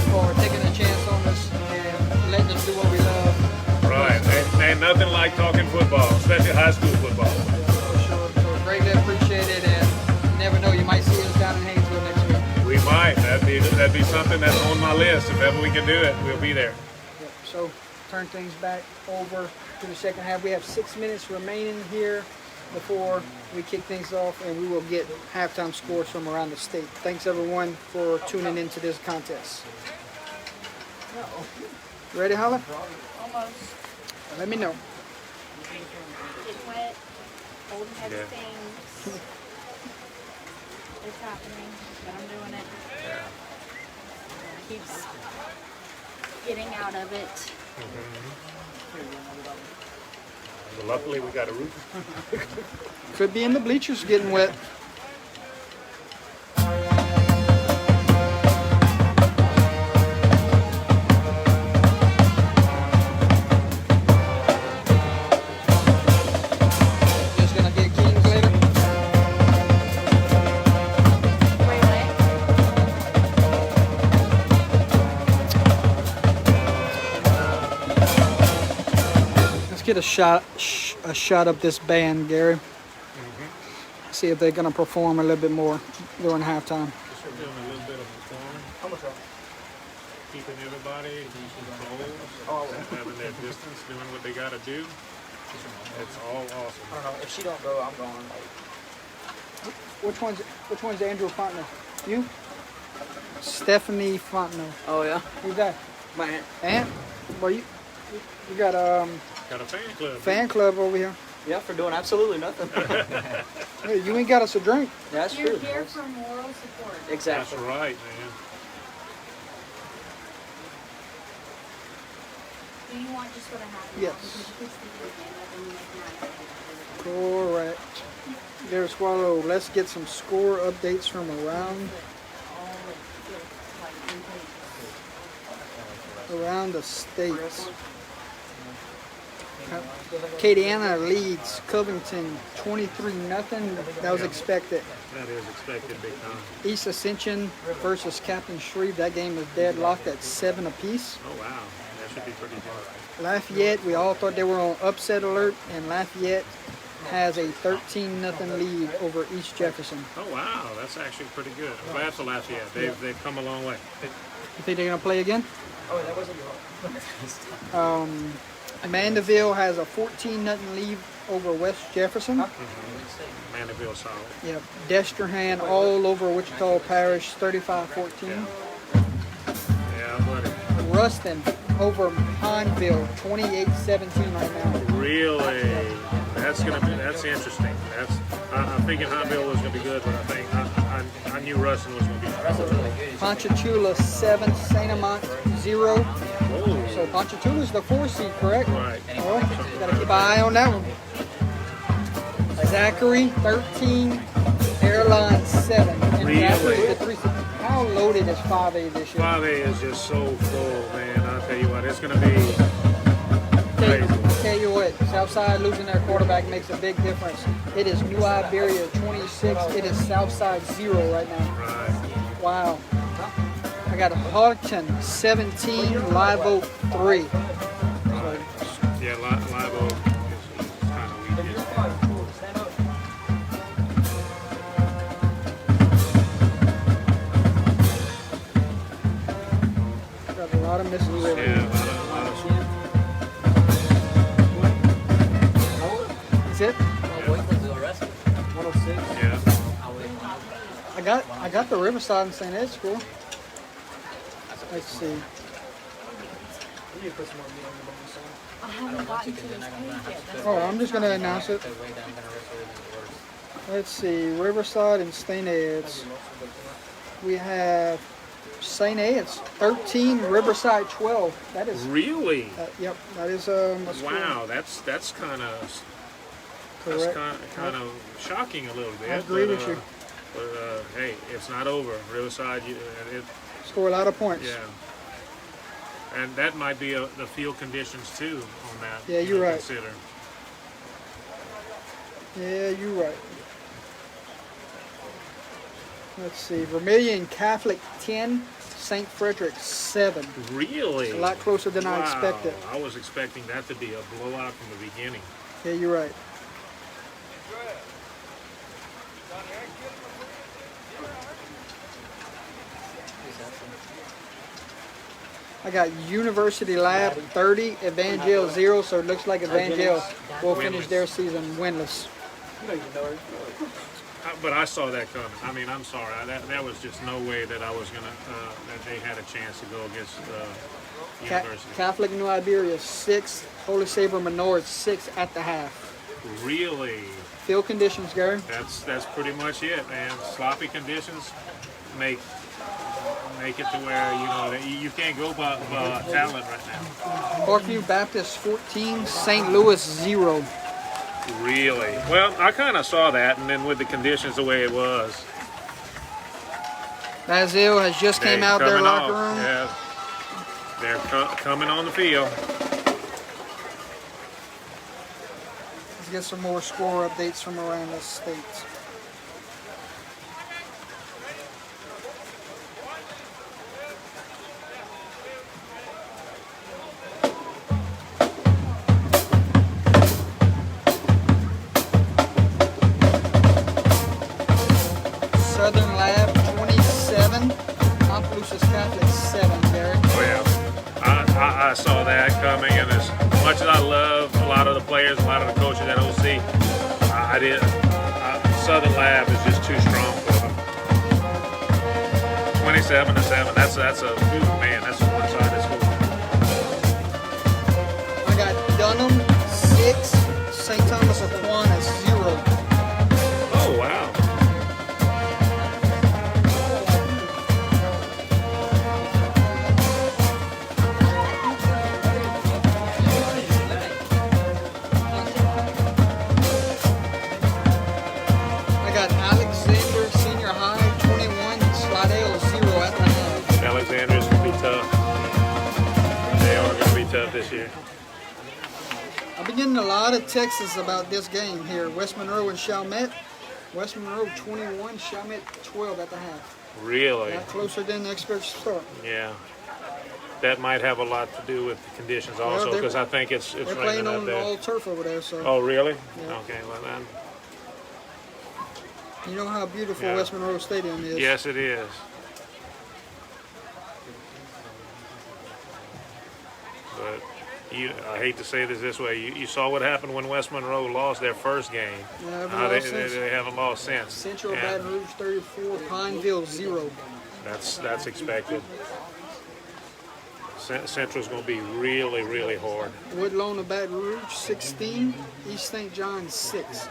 for taking a chance on us and letting us do what we love. Right. Ain't nothing like talking football, especially high school football. For sure. So greatly appreciated, and you never know, you might see us down in Haynesville next week. We might. That'd be something that's on my list. If ever we can do it, we'll be there. So turn things back over to the second half. We have 6 minutes remaining here before we kick things off, and we will get halftime scores from around the state. Thanks everyone for tuning into this contest. Ready, Holla? Almost. Let me know. Getting wet. Holding heavy Yeah. things. It's happening, but I'm doing it. Keeps getting out of it. Well, luckily, we got a roof. Could be in the bleachers getting wet. Just gonna get Kings later. Wait, wait. Let's get a shot of this band, Gary. See if they're gonna perform a little bit more during halftime. Just doing a little bit of performing. Keeping everybody controlled, having their distance, doing what they got to do. It's all awesome. I don't know. If she don't go, I'm going. Which one's Andrew Fontenot? You? Stephanie Fontenot. Oh yeah. Who's that? My aunt. Aunt? Well, you got Got a fan club. fan club over here. Yeah, for doing absolutely nothing. Hey, you ain't got us a drink. Yeah, that's You're true. here for moral support. That's Exactly. right, man. Do you want just what I have? Yes. Because you can speak with me, and then make Correct. Gary Swallow, let's get some score updates from around the states. Acadiana leads Covington 23-0. That was expected. That is expected big time. East Ascension versus Captain Shreve. That game is deadlocked at 7 apiece. Oh, wow. That should be pretty good. Lafayette, we all thought they were on upset alert, and Lafayette has a 13-0 lead over East Jefferson. Oh, wow. That's actually pretty good. I'm glad for Lafayette. They've come a long way. You think they're going to play again? Oh, that wasn't your Mandeville has a 14-0 lead over West Jefferson. Mandeville solid. Yep. Destrehan all over Wichita Parish, 35-14. Yeah, buddy. Ruston over Pineville, 28-17 right now. Really? That's interesting. I'm thinking Huntville was going to be good, but I knew Ruston was going to be good. Ponchatoula 7, St. Amant 0. Whoa. So Ponchatoula's the 4 seed, correct? Right. Well, gotta keep an eye on that one. Zachary 13, Airline 7. And Really? Zachary's the 3 seed. How loaded is 5A this year? 5A is just so full, man. I'll tell you what, it's going to be crazy. Tell you what, Southside losing their quarterback makes a big difference. It is New Iberia 26. It is Southside 0 right now. Right. Wow. I got Harton 17, Live Oak 3. Yeah, Live Oak is kind of weak. Got a lot of misses. Yeah, a lot of Is it? yeah. I got the Riverside and St. Ed school. Let's see. You need to put some more meat on the bone, son. I haven't gotten to this page yet. That's Oh, I'm just gonna announce it. Let's see, Riverside and St. Ed's. We have St. Ed's 13, Riverside 12. That is, Really? yep, that is a school. Wow, that's kind of Correct. kind of shocking a little bit. I agree but, with you. But hey, it's not over. Riverside, Score a lot of points. yeah. And that might be the field conditions too on that. Yeah, you're right. Consider. Yeah, you're right. Let's see, Vermilion Catholic 10, St. Frederick 7. Really? A lot closer than I Wow. expected. I was expecting that to be a blowout from the beginning. Yeah, you're right. I got University Lab 30, Evangel 0, so it looks like Evangel will finish their season winless. But I saw that coming. I mean, I'm sorry. That was just no way that I was gonna that they had a chance to go against University. Catholic New Iberia 6, Holy Savior Menard 6 at the half. Really? Field conditions, Gary. That's pretty much it, man. Sloppy conditions make it to where you can't go by talent right now. Parkview Baptist 14, St. Louis 0. Really? Well, I kind of saw that, and then with the conditions the way it was. Basile has just came out their locker room. Yeah, they're coming on the field. Let's get some more score updates from around the states. Southern Lab 27, Opelousas Catholic 7, Gary. Oh yeah, I saw that coming, and as much as I love a lot of the players, a lot of the coaches at OC, Southern Lab is just too strong for them. 27-7. That's a one-sided score. I got Dunham 6, St. Thomas Aquinas 0. Oh wow. I got Alexander Senior High 21, Slidell 0 at the half. Alexander's gonna be tough. They are gonna be tough this year. I've been getting a lot of texts about this game here. West Monroe and Chalmette. West Monroe 21, Chalmette 12 at the half. Really? Not closer than the experts thought. Yeah. That might have a lot to do with the conditions also, they're- because I think it's They're raining playing up on there. all turf over there, so Oh, really? Yeah. Okay, well then. you know how beautiful Yeah. West Monroe Stadium is. Yes, it is. But I hate to say this way. You saw what happened when West Monroe lost their first game. Yeah, haven't How lost since. they haven't lost since. Central And Baton Rouge 34, Pineville 0. that's expected. Central's going to be really, really hard. Woodlawn of Baton Rouge 16, East St. John 6.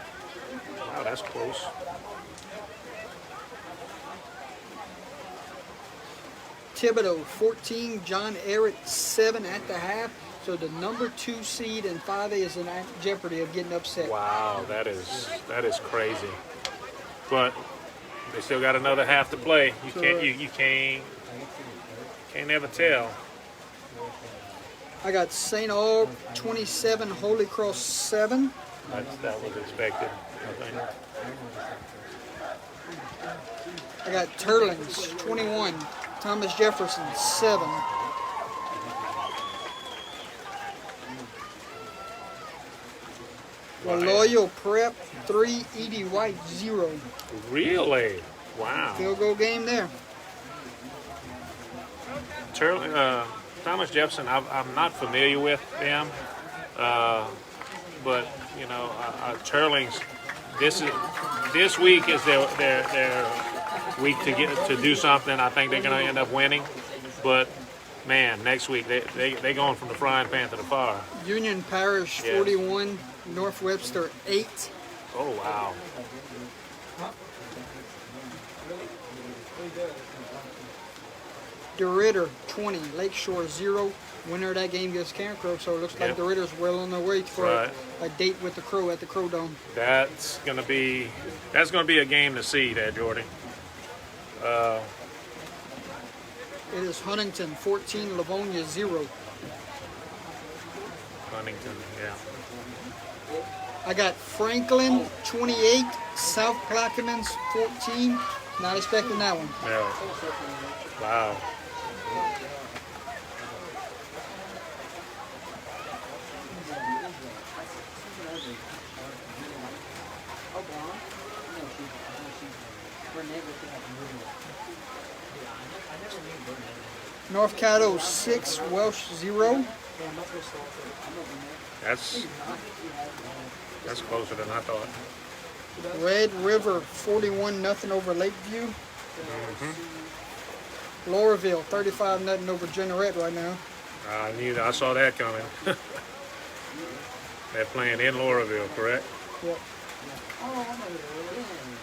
Wow, that's close. Thibodeau 14, John Ehret 7 at the half. So the number 2 seed in 5A is in jeopardy of getting upset. Wow, that is crazy. But they still got another half to play. You can't never tell. I got St. Aug 27, Holy Cross 7. That was expected, I think. I got Turlings 21, Thomas Jefferson 7. Loyal Prep 3, Edie White 0. Really? Wow. Field goal game there. Thomas Jefferson, I'm not familiar with them, but Turlings. This week is their week to do something. I think they're going to end up winning, but man, next week they going from the frying pan to the fire. Union Parish 41, North Webster 8. Oh wow. DeRitter 20, Lakeshore 0. Winner of that game against Carencrow, so it looks like the Ritter's well on their way for a date with the Crow at the Crow Dome. That's gonna be a game to see there, Jordy. It is Huntington 14, Livonia 0. Huntington, yeah. I got Franklin 28, South Plaquemines 14. Not expecting that one. Yeah. Wow. North Caddo 6, Welsh 0. That's closer than I thought. Red River 41-0 over Lakeview. Lauraville 35-0 over Jeanerette right now. I saw that coming. They're playing in Lauraville, correct? Yep.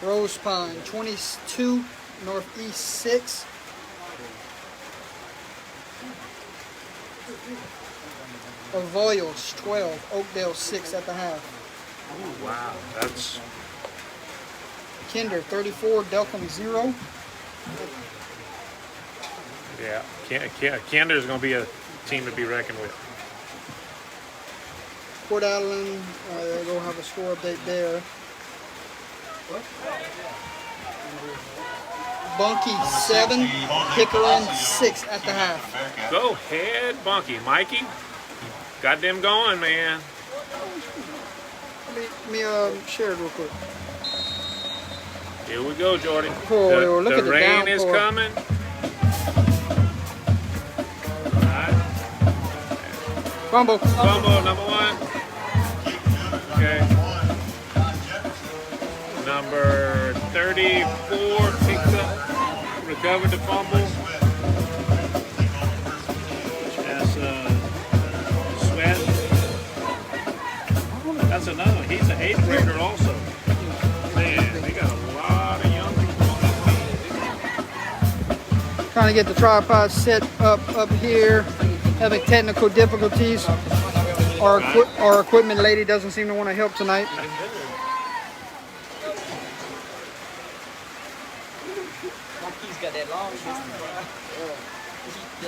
Rose Pine 22, Northeast 6. Avoyles 12, Oakdale 6 at the half. Wow, that's Kinder 34, Delcom 0. yeah. Kinder's going to be a team to be reckoned with. Port Allen, they don't have a score update there. Bunky 7, Pickering 6 at the half. Go ahead, Bunky. Mikey, got them going, man. Let me share it real quick. Here we go, Jordan. Oh, look at the rain is downpour. coming. All right. Fumble. Fumble, number 1. Okay. Number 34 picks up, recovered the fumble. That's Sweat. That's another one. He's an 8th grader also. Man, they got a lot of young people. Trying to get the tripod set up here. Having technical difficulties. Our equipment lady doesn't seem to want to help tonight. He's got that long distance. A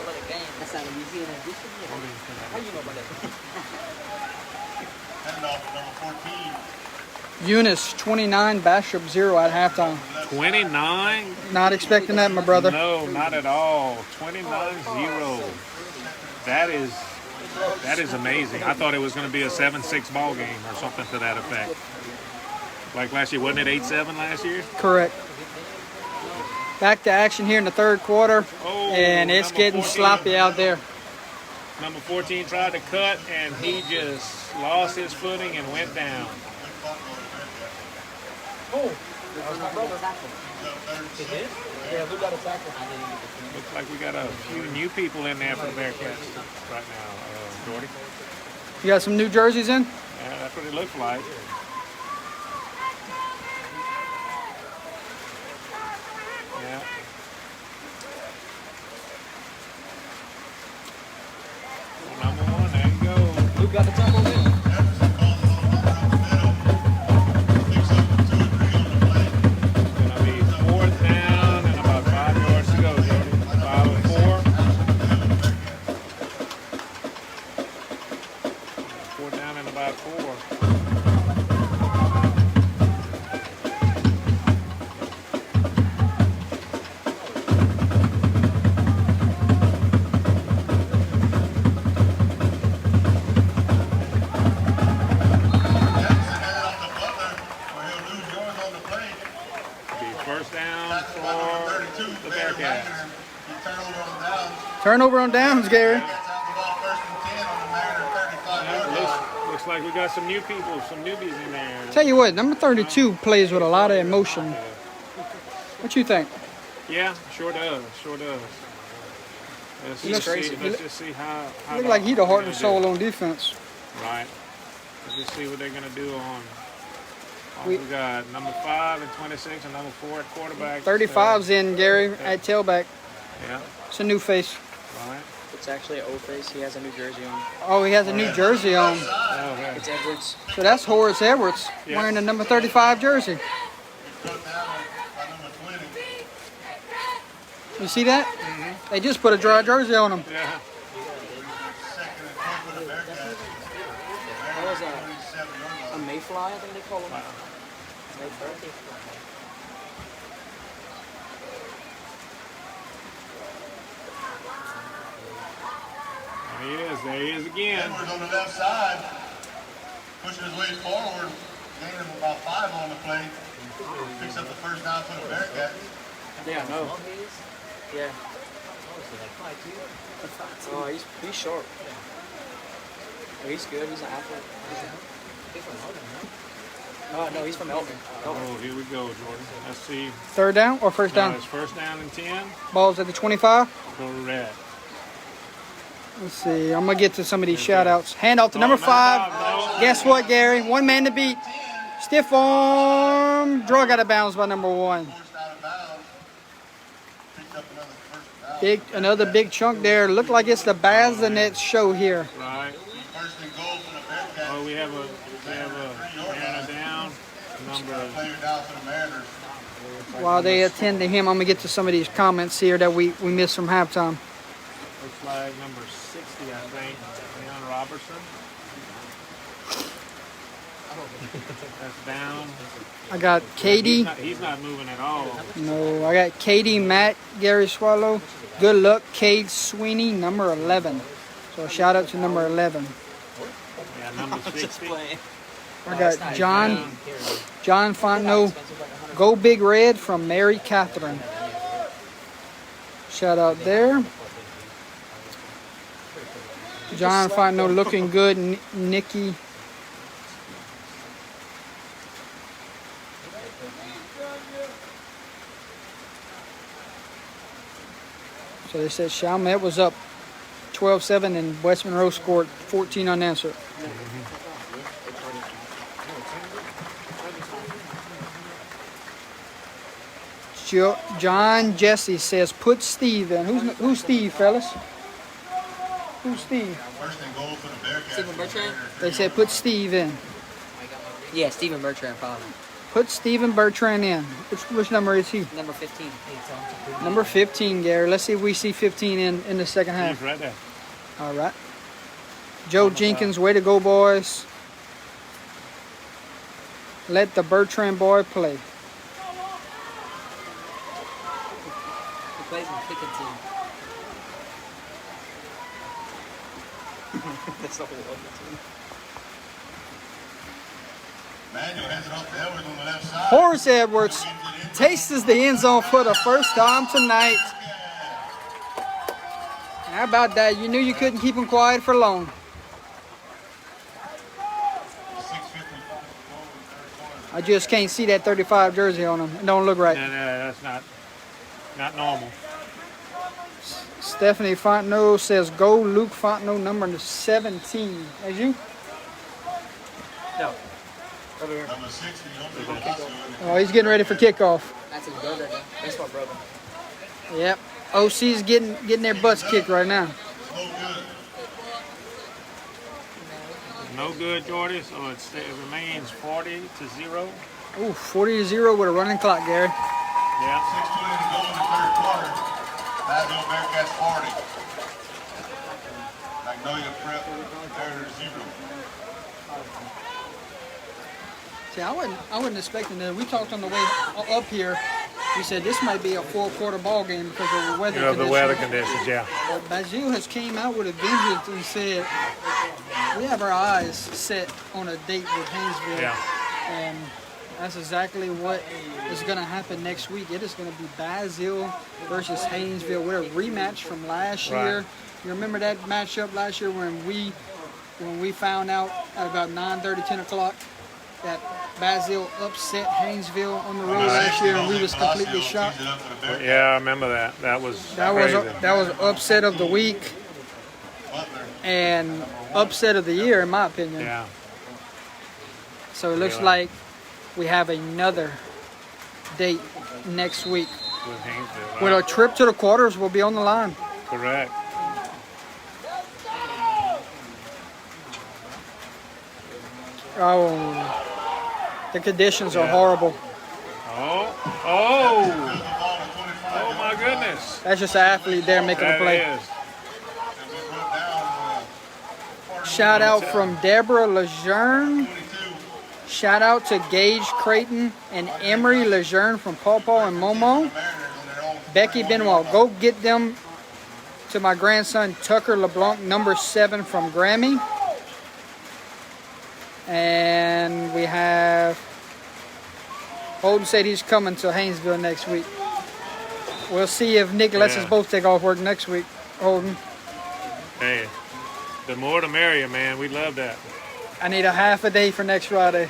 lot of games. That's not a museum edition. How you know about that? Heading off number 14. Eunice 29, Bastrop 0 at halftime. 29? Not expecting that, my brother. No, not at all. 29-0. That is amazing. I thought it was going to be a 7-6 ball game or something to that effect. Like last year, wasn't it 8-7 last year? Correct. Back to action here in the third quarter, and it's getting 14. sloppy out there. Number 14 tried to cut, and he just lost his footing and went down. Yeah, who got a tackle? Looks like we got a few new people in there for the Bearcats right now, Jordy. You got some new jerseys in? Yeah, that's what it looks like. Yeah. Well, number 1, there you go. Who got the tackle in? Gonna be 4th down and about 5 yards to go, Jordy. 5 and 4. 4th down and about 4. Turnover on downs, Gary. Looks like we got some new people, some newbies in there. Tell you what, number 32 plays with a lot of emotion. What you think? Yeah, sure does. Sure does. Let's just see how Look like he the heart and soul on defense. Right. Let's just see what they're gonna do on. We got number 5 and 26 and number 4 at quarterback. 35's in, Gary, at tailback. Yeah. It's a new face. Right. It's actually an old face. He has a new jersey on. Oh, he has a new jersey on. Oh, okay. It's Edwards. So that's Horace Edwards wearing the number 35 jersey. You see that? Mm-hmm. They just put a dry jersey on him. Yeah. That was a mayfly, I think they call him. Mayfly. There he is again. Edwards on the left side, pushing his way forward, gaining about 5 on the play. Picks up the first down for the Bearcats. Yeah, I know. Yeah. Oh, he's sharp. Oh, he's good. He's an athlete. No, he's from Elton. Oh, here we go, Jordan. Let's see. Third down or first No, down? it's first down and 10. Ball's at the 25. Correct. Let's see. I'm going to get to some of these shout-outs. Hand off to number 5. No. Guess what, Gary? One man to beat. Stiff arm. Drug out of bounds by number 1. Another big chunk there. Look like it's the Basile show here. Right. Oh, we have a Mariner down. Number. While they attend to him, I'm going to get to some of these comments here that we missed from halftime. Looks like number 60, I think. Leon Robertson. That's down. I got Katie. He's not moving at all. No, I got Katie, Matt, Gary Swallow. Good luck, Cade Sweeney, number 11. So shout out to number 11. Yeah, number 60. I got John Fontenot. Go Big Red from Mary Catherine. Shout out there. John Fontenot looking good. Nikki. So they said Chalmette was up 12-7 and West Monroe scored 14 unanswered. John Jesse says, put Steve in. Who's Steve, fellas? Who's Steve? Stephen Bertrand? They said, put Steve in. Yeah, Stephen Bertrand, probably. Put Stephen Bertrand in. Which number is he? Number 15. Number 15, Gary. Let's see if we see 15 in the second half. He's right there. All right. Joe Jenkins, way to go, boys. Let the Bertrand boy play. He plays in the kicking team. That's the whole other team. Horace Edwards tastes the end zone for the first time tonight. How about that? You knew you couldn't keep him quiet for long. I just can't see that 35 jersey on him. It don't look right. No, that's not normal. Stephanie Fontenot says, go Luke Fontenot, number 17. As you? No. Over here. Oh, he's getting ready for kickoff. That's his brother, though. That's my brother. Yep. OC's getting their butts kicked right now. No good, Jordy. So it remains 40-0. Ooh, 40-0 with a running clock, Gary. Yeah. 6:20 to go in the third quarter. Basile Bearcats 40. Magnolia Prep, Mariners 0. See, I wasn't expecting that. We talked on the way up here. We said this might be a full-quarter ball game because of the weather conditions. The weather conditions, yeah. But Basile has came out with a vengeance and said, we have our eyes set on a date with Haynesville. Yeah. And that's exactly what is going to happen next week. It is going to be Basile versus Haynesville. We're a rematch from last year. You remember that matchup last year when we found out at about 9:30, 10 o'clock that Basile upset Haynesville on the road last year, and we was completely shocked. Yeah, I remember that. That was upset of the week and upset of the year, in my opinion. Yeah. So it looks like we have another date next week. With Haynesville. With a trip to the quarters will be on the line. Correct. Oh, the conditions are horrible. Oh my goodness. That's just an athlete there making a play. That is. Shout out from Deborah Lejeune. Shout out to Gage Creighton and Emery Lejeune from Paw Paw and Momo. Becky Benoit, go get them to my grandson Tucker LeBlanc, number 7 from Grammy. And we have Holden said he's coming to Haynesville next week. We'll see if Nick lets us both take off work next week. Holden. Hey, the more the merrier, man. We love that. I need a half a day for next Friday.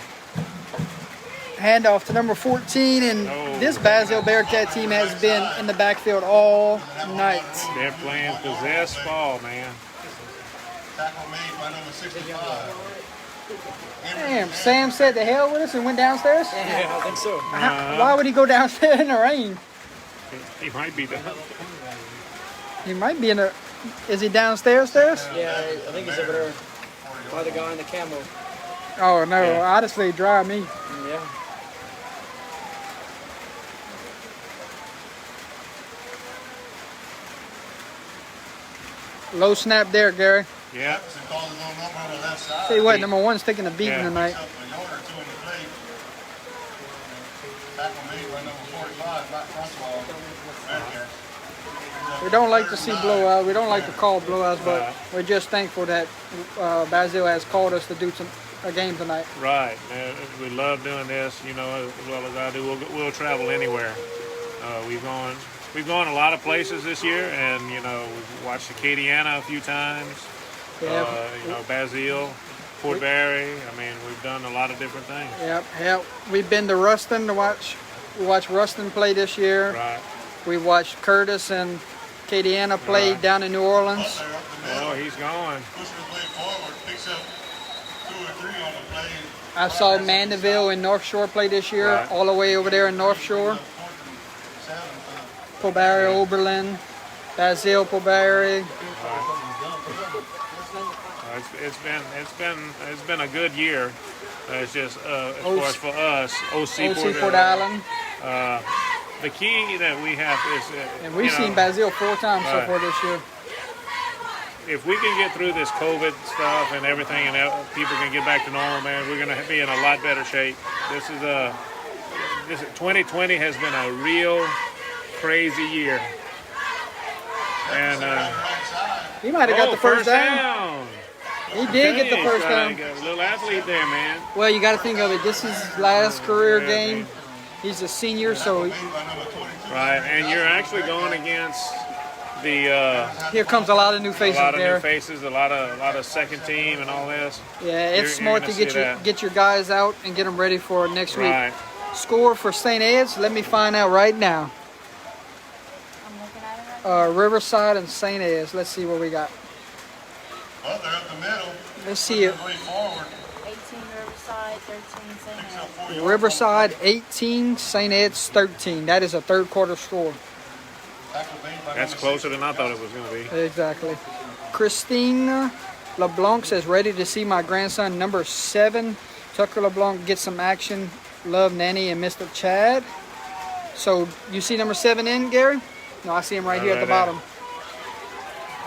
Handoff to number 14, and this Basile Bearcat team has been in the backfield all night. They're playing possess ball, man. Tackle made by number 65. Damn, Sam said the hell with us and went downstairs? Yeah, I think so. Why would he go downstairs in the rain? He might be done. He might be in the... Is he downstairs? Yeah, I think he's over there by the guy in the camo. Oh, no. Honestly, dry me. Yeah. Low snap there, Gary. Yeah. Tell you what, number 1's taking a beating tonight. We don't like to see blowouts. We don't like to call blowouts, but we're just thankful that Basile has called us to do a game tonight. Right. We love doing this, you know, as well as I do. We'll travel anywhere. We've gone a lot of places this year, and you know, we've watched Acadiana a few times. Yeah. You know, Basile, Fort Barry. I mean, we've done a lot of different things. Yep. We've been to Ruston to watch. We watched Ruston play this year. Right. We watched Curtis and Acadiana play down in New Orleans. Oh, he's going. I saw Mandeville and North Shore play this year, all the way over there in North Shore. Pobari, Oberlin, Basile, Pobari. It's been a good year. It's just as far as for us, OC Port Island. The key that we have is, and we've seen Basile 4 times so far this year. If we can get through this COVID stuff and everything, and people can get back to normal, man, we're going to be in a lot better shape. This 2020 has been a real crazy year. And he might have got the first down. He did get the first down. A little athlete there, man. Well, you got to think of it. This is his last career game. He's a senior, so... Right, and you're actually going against the... Here comes a lot of new faces there. A lot of new faces, a lot of second team and all this. Yeah, it's smart to get your guys out and get them ready for next week. Score for St. Ed's, let me find out right now. I'm looking at it right Riverside and St. Ed's. Let's see what we got. Well, they're up the middle. Let's see it. 18 Riverside, 13 St. Ed's. Riverside 18, St. Ed's 13. That is a third quarter score. That's closer than I thought it was going to be. Exactly. Christine LeBlanc says, ready to see my grandson, number 7. Tucker LeBlanc get some action. Love Nanny and Mr. Chad. So you see number 7 in, Gary? No, I see him right here at the bottom.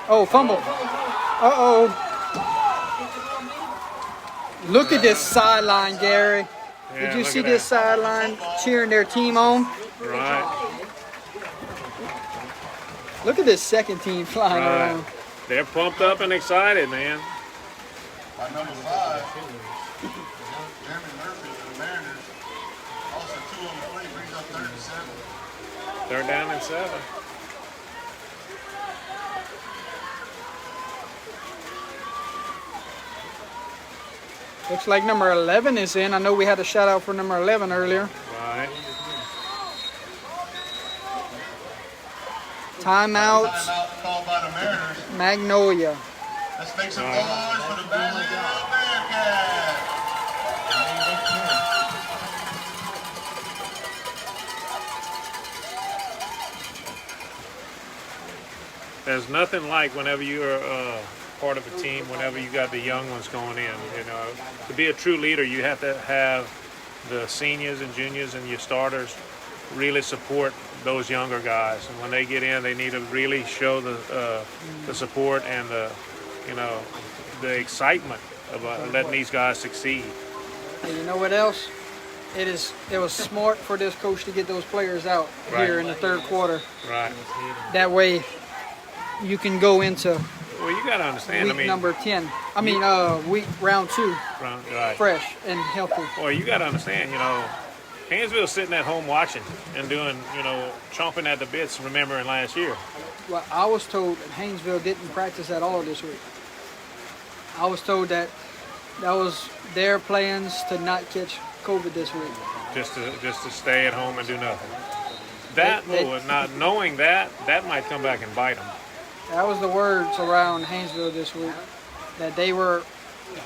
Oh, fumble. Uh-oh. Look at this sideline, Gary. Yeah, did you see this sideline cheering their team on? Right. Look at this second team flying around. They're pumped up and excited, man. By number 5, Jeremy Murphy for the Mariners. Also 2 on the play, brings up 3rd and 7. 3rd down and 7. Looks like number 11 is in. I know we had a shout out for number 11 earlier. Right. Timeout. Timeout called by the Mariners. Magnolia. Let's make some noise for the Basile Bearcats. There's nothing like whenever you're part of a team, whenever you got the young ones going in. You know, to be a true leader, you have to have the seniors and juniors and your starters really support those younger guys. And when they get in, they need to really show the support and the excitement of letting these guys succeed. And you know what else? It was smart for this coach to get those players out here in the third quarter. Right. That way, you can go into you got to understand. week number 10. round 2. Right. Fresh and healthy. Well, you got to understand. Haynesville's sitting at home watching and doing, chomping at the bits, remembering last year. Well, I was told that Haynesville didn't practice at all this week. I was told that was their plans to not catch COVID this week. Just to stay at home and do nothing. Not knowing that might come back and bite them. That was the words around Haynesville this week, that they were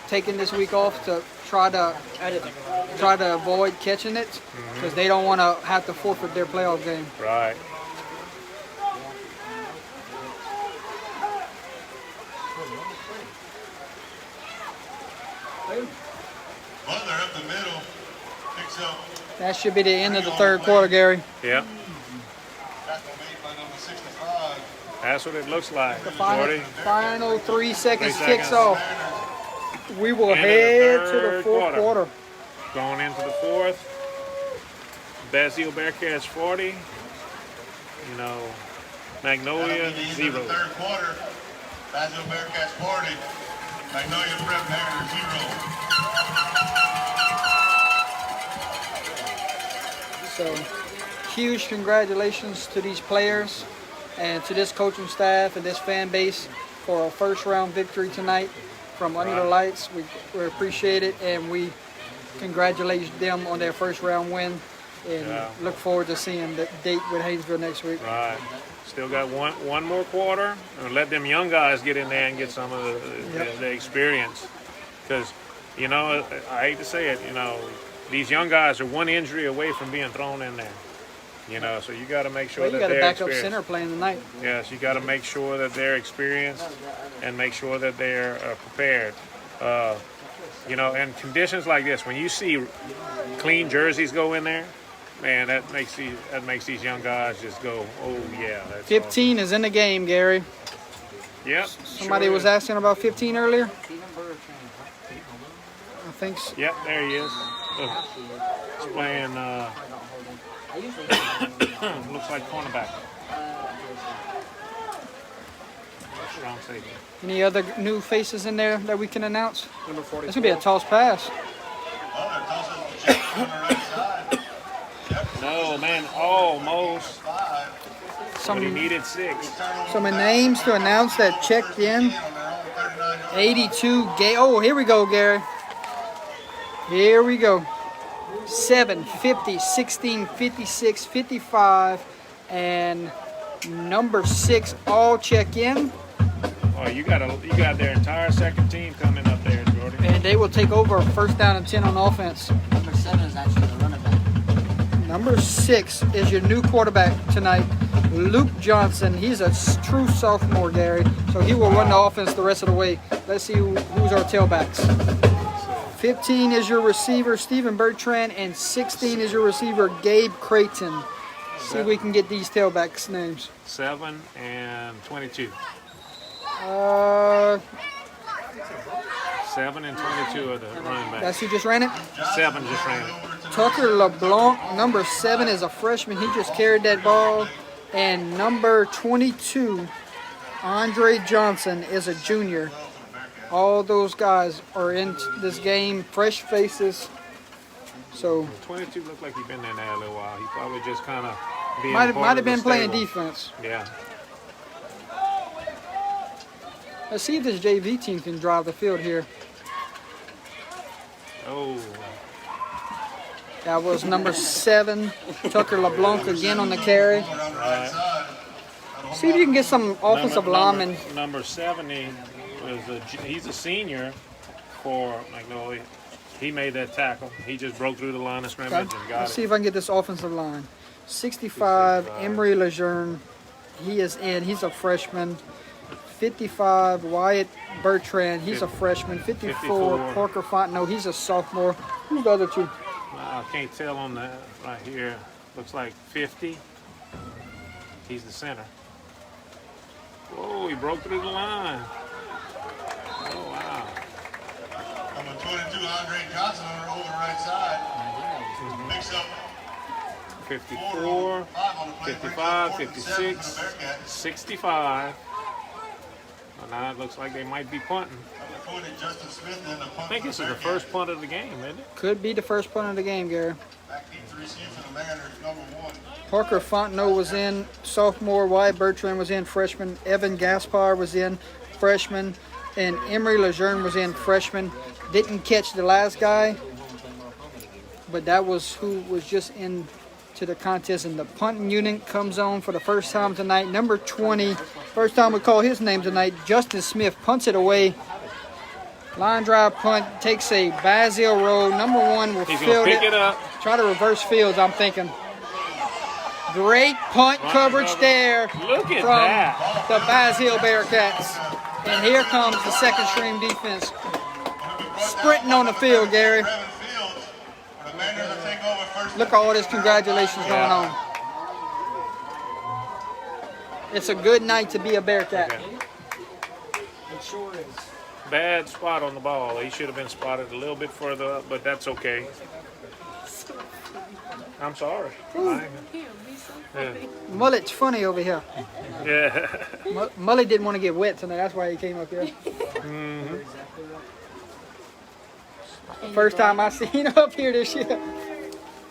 taking this week off to try to avoid catching it, because they don't want to have to forfeit their playoff game. Right. Butler up the middle, picks up. That should be the end of the third quarter, Gary. Yep. Tackle made by number 65. That's what it looks like. The Jordy. final 3 seconds 3 kicks seconds. off. We will End of the head to the third fourth quarter. Going into the fourth. Basile Bearcats 40. Magnolia That'll be the end 0. of the third quarter. Basile Bearcats 40. Magnolia Prep Mariners 0. So, huge congratulations to these players and to this coaching staff and this fan base for a first round victory tonight from Under the Lights. We appreciate it, and we congratulate them on their first round win, and look forward to seeing the date with Haynesville next week. Right. Still got one more quarter, and let them young guys get in there and get some of the experience. Because, I hate to say it, these young guys are one injury away from being thrown in there. So you got to make sure Well, you that got a they're backup experienced. center playing tonight. Yes, you got to make sure that they're experienced and make sure that they're prepared. And conditions like this, when you see clean jerseys go in there, man, that makes these young guys just go, oh yeah. That's 15 is in the game, Gary. awesome. Yep. Somebody sure was is. asking about 15 earlier. I think so. Yep, there he is. Look, he's playing. Looks like cornerback. Strong safety. Any other new faces in there that we can announce? Number 40. It's gonna be a toss pass. Butler tosses the check on the right side. No, man, almost. 5. But he Some needed 6. names to announce that checked in. 82 gay. Oh, here we go, Gary. Here we go. 7, 50, 16, 56, 55, and number 6 all check in, Oh, you got their entire second team coming up there, Jordy. and they will take over first down and 10 on offense. Number 7 is actually the running back. Number 6 is your new quarterback tonight, Luke Johnson. He's a true sophomore, Gary, so he will run the offense the rest of the way. Let's see who's our tailbacks. 15 is your receiver, Stephen Bertrand, and 16 is your receiver, Gabe Creighton. See if we can get these tailbacks' names. 7 and 22. 7 and 22 are the running backs. That's who just ran it? 7 just ran it. Tucker LeBlanc, number 7, is a freshman. He just carried that ball. And number 22, Andre Johnson, is a junior. All those guys are in this game, fresh faces. So 22 looked like he'd been in there a little while. He probably just kind of might have been playing defense. Yeah. Let's see if this JV team can drive the field here. Oh. That was number 7, Tucker LeBlanc, again on the carry. See if you can get some offensive linemen. Number 70 he's a senior for Magnolia. He made that tackle. He just broke through the line of scrimmage and got Let's it. see if I can get this offensive line. 65, Emery Lejeune. He is in. He's a freshman. 55, Wyatt Bertrand. He's a freshman. 54, Parker Fontenot. He's a sophomore. Who's the other two? I can't tell on that right here. Looks like 50. He's the center. Whoa, he broke through the line. Oh, wow. Number 22, Andre Johnson over the right side. Mix up 54, 55, 56, 65. Well, now it looks like they might be punting. Number 20, Justin Smith, and the punt. I think this is the first punt of the game, isn't it? Could be the first punt of the game, Gary. Back deep to receive for the Mariners, number 1. Parker Fontenot was in, sophomore. Wyatt Bertrand was in, freshman. Evan Gaspar was in, freshman. And Emery Lejeune was in, freshman. Didn't catch the last guy, but that was who was just in to the contest. And the punting unit comes on for the first time tonight. Number 20, first time we call his name tonight. Justin Smith punts it away. Line drive punt, takes a Basile roll. Number 1 will He's field going to pick it up. Try to reverse fields, I'm thinking. Great punt coverage there Look at from that. the Basile Bearcats. And here comes the second string defense. Sprinting on the field, Gary. Brevin Fields, for the Mariners to take over first. Look at all this congratulations going on. It's a good night to be a Bearcat. Okay. It sure is. Bad spot on the ball. He should have been spotted a little bit further up, but that's okay. I'm sorry. Yeah. Mullet's funny over here. Yeah. Mullet didn't want to get wet tonight. That's why he came up here. First time I seen him up here this year.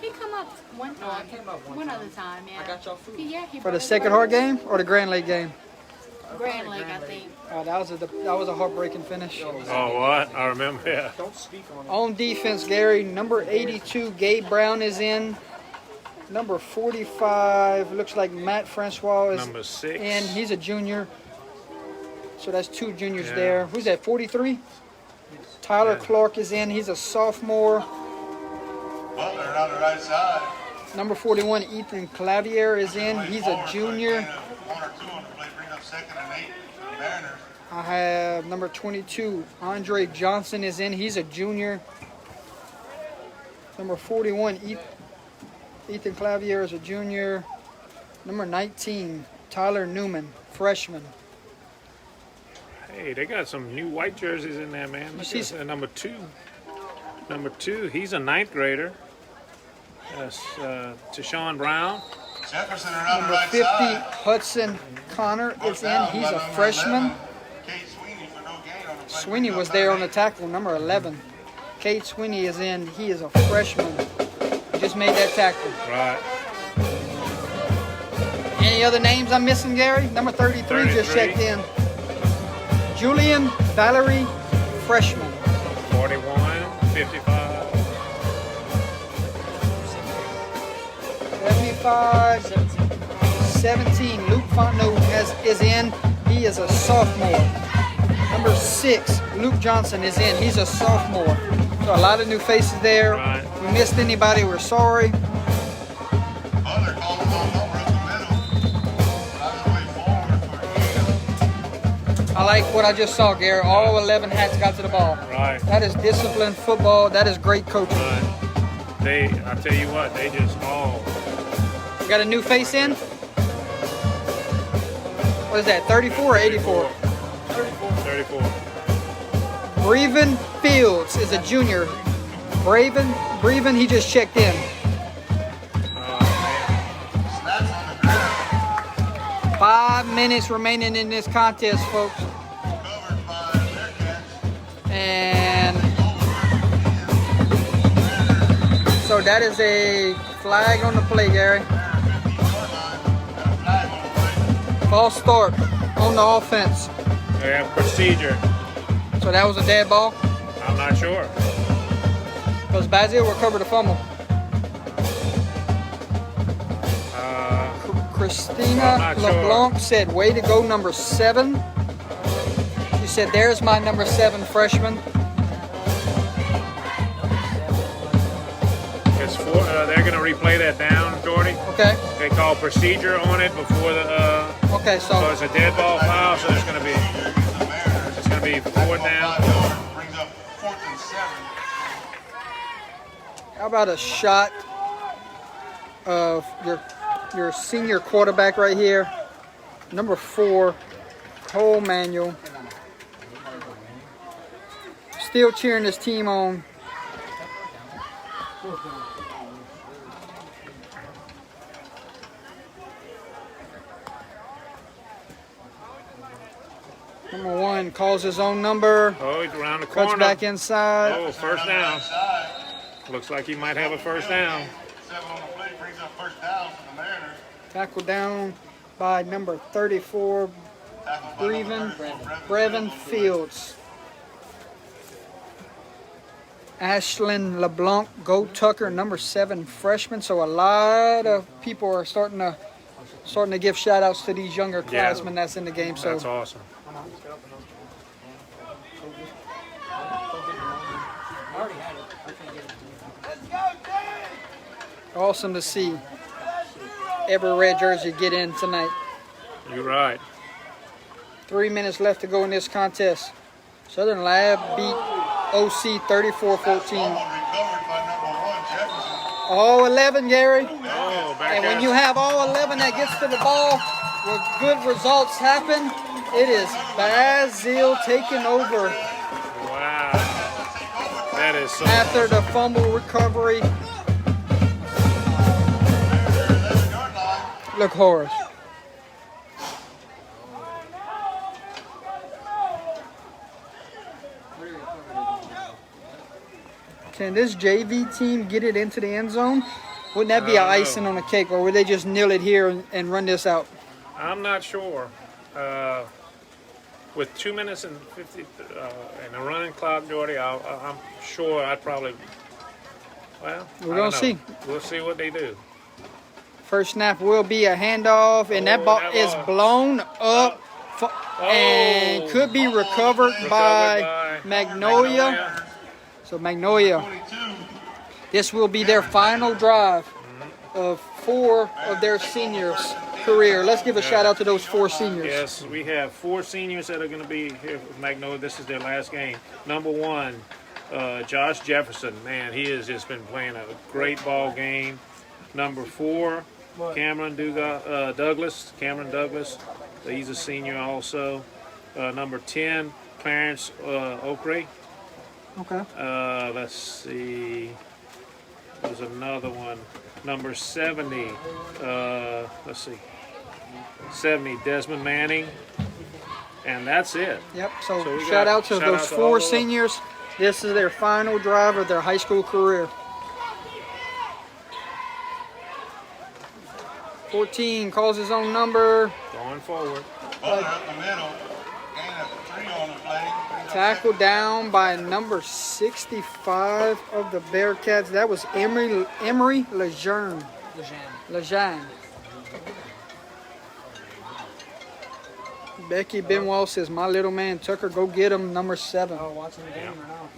He come up one time. One other time, yeah. I got y'all food. Yeah, he For the brought Sacred Heart game or the Grand Lake game? Grand Lake, I think. Oh, that was a heartbreaking finish. Oh, what? I remember. Yeah. Don't speak on it. On defense, Gary, number 82, Gabe Brown is in. Number 45, looks like Matt Francois is Number 6. in. He's a junior. So that's 2 juniors Yeah. there. Who's that, 43? Tyler Yeah. Clark is in. He's a sophomore. Butler on the right side. Number 41, Ethan Clavier is in. Play He's a forward, junior. play 1 or 2 on the play, bring up 2nd and 8 for the Mariners. I have number 22, Andre Johnson is in. He's a junior. Number 41, Ethan Clavier is a junior. Number 19, Tyler Newman, freshman. Hey, they got some new white jerseys in there, man. Look see at that. Number 2. Number 2, he's a 9th grader. That's Tashawn Brown. Jefferson around the Number right 50, side. Hudson Connor is in. He's a freshman. Kate Sweeney for no gain on the play. Sweeney was there on the tackle, number 11. Kate Sweeney is in. He is a freshman. Just made that tackle. Right. Any other names I'm missing, Gary? Number 33 just 33. checked in. Julian Valerie, freshman. 41, 55. 75, 17. Luke Fontenot is in. He is a sophomore. Number 6, Luke Johnson is in. He's a sophomore. So a lot of new faces there. Right. If we missed anybody, we're sorry. Butler calls his own number up the middle. Out of the way forward for Ian. I like what I just saw, Gary. All 11 hats got to the ball. Right. That is disciplined football. That is great coaching. Right. I tell you what, they just all. Got a new face in? What is that, 34 or 84? 34. Breven Fields is a junior. Breven, he just checked in. Snaps on the ground. 5 minutes remaining in this contest, folks. Covered by Bearcats. And so that is a flag on the play, Gary. False start on the offense. They have procedure. So that was a dead ball I'm not sure. because Basile recovered a fumble. Christina I'm not sure. LeBlanc said, way to go, number 7. She said, there's my number 7 freshman. It's they're going to replay that down, Jordy. Okay, They call procedure on it before the. okay, So so it's a dead ball foul. So it's going to be. The Mariners. It's going to be 4th down. 5 yards, brings up 4th and 7. how about a shot of your senior quarterback right here, number 4, Cole Manuel. Still cheering his team on. Number 1, 14 calls his own number. Oh, he's around the corner. Cuts back inside. Oh, first down. Looks like he might have a first down. 7 on the play brings up first down for the Mariners. Tackle down by number 34, Brevin Fields. Ashlyn LeBlanc, Go Tucker, number 7 freshman. So a lot of people are starting to give shout outs to these younger classmen that's in the game. So that's awesome. Awesome to see every red jersey get in tonight. You're right. 3 minutes left to go in this contest. Southern Lab beat OC 34-14. All 11, Gary. Oh, back And when out. you have all 11 that gets to the ball, where good results happen, it is Basile taking over Wow. That is so after the fumble recovery. Look, Horace. Can this JV team get it into the end zone? Wouldn't that be an icing on the cake, or would they just kneel it here and run this out? I'm not sure. With 2 minutes and 50 and a running clock, Jordy, I'm sure I'd probably. Well, We're gonna see. We'll see what they do. First snap will be a handoff, and that ball is blown up and could be recovered by Magnolia. So Magnolia, this will be their final drive of 4 of their seniors' career. Let's give a shout out to those 4 seniors. Yes, we have 4 seniors that are going to be here with Magnolia. This is their last game. Number 1, Josh Jefferson. Man, he has just been playing a great ball game. Number 4, Cameron Douglas. Cameron Douglas. He's a senior also. Number 10, Clarence Okray. Okay. Let's see. There's another one. Number 70. Let's see. 70, Desmond Manning. And that's it. Yep. So we shout out to shout those out to 4 all of them. seniors. This is their final drive of their high school career. 14 calls his own number. Going forward. Butler up the middle. Gain of 3 on the play. Tackle down by number 65 of the Bearcats. That was Emery Lejeune. Becky Benwell says, my little man Tucker, go get him, number 7. Watching the game or not?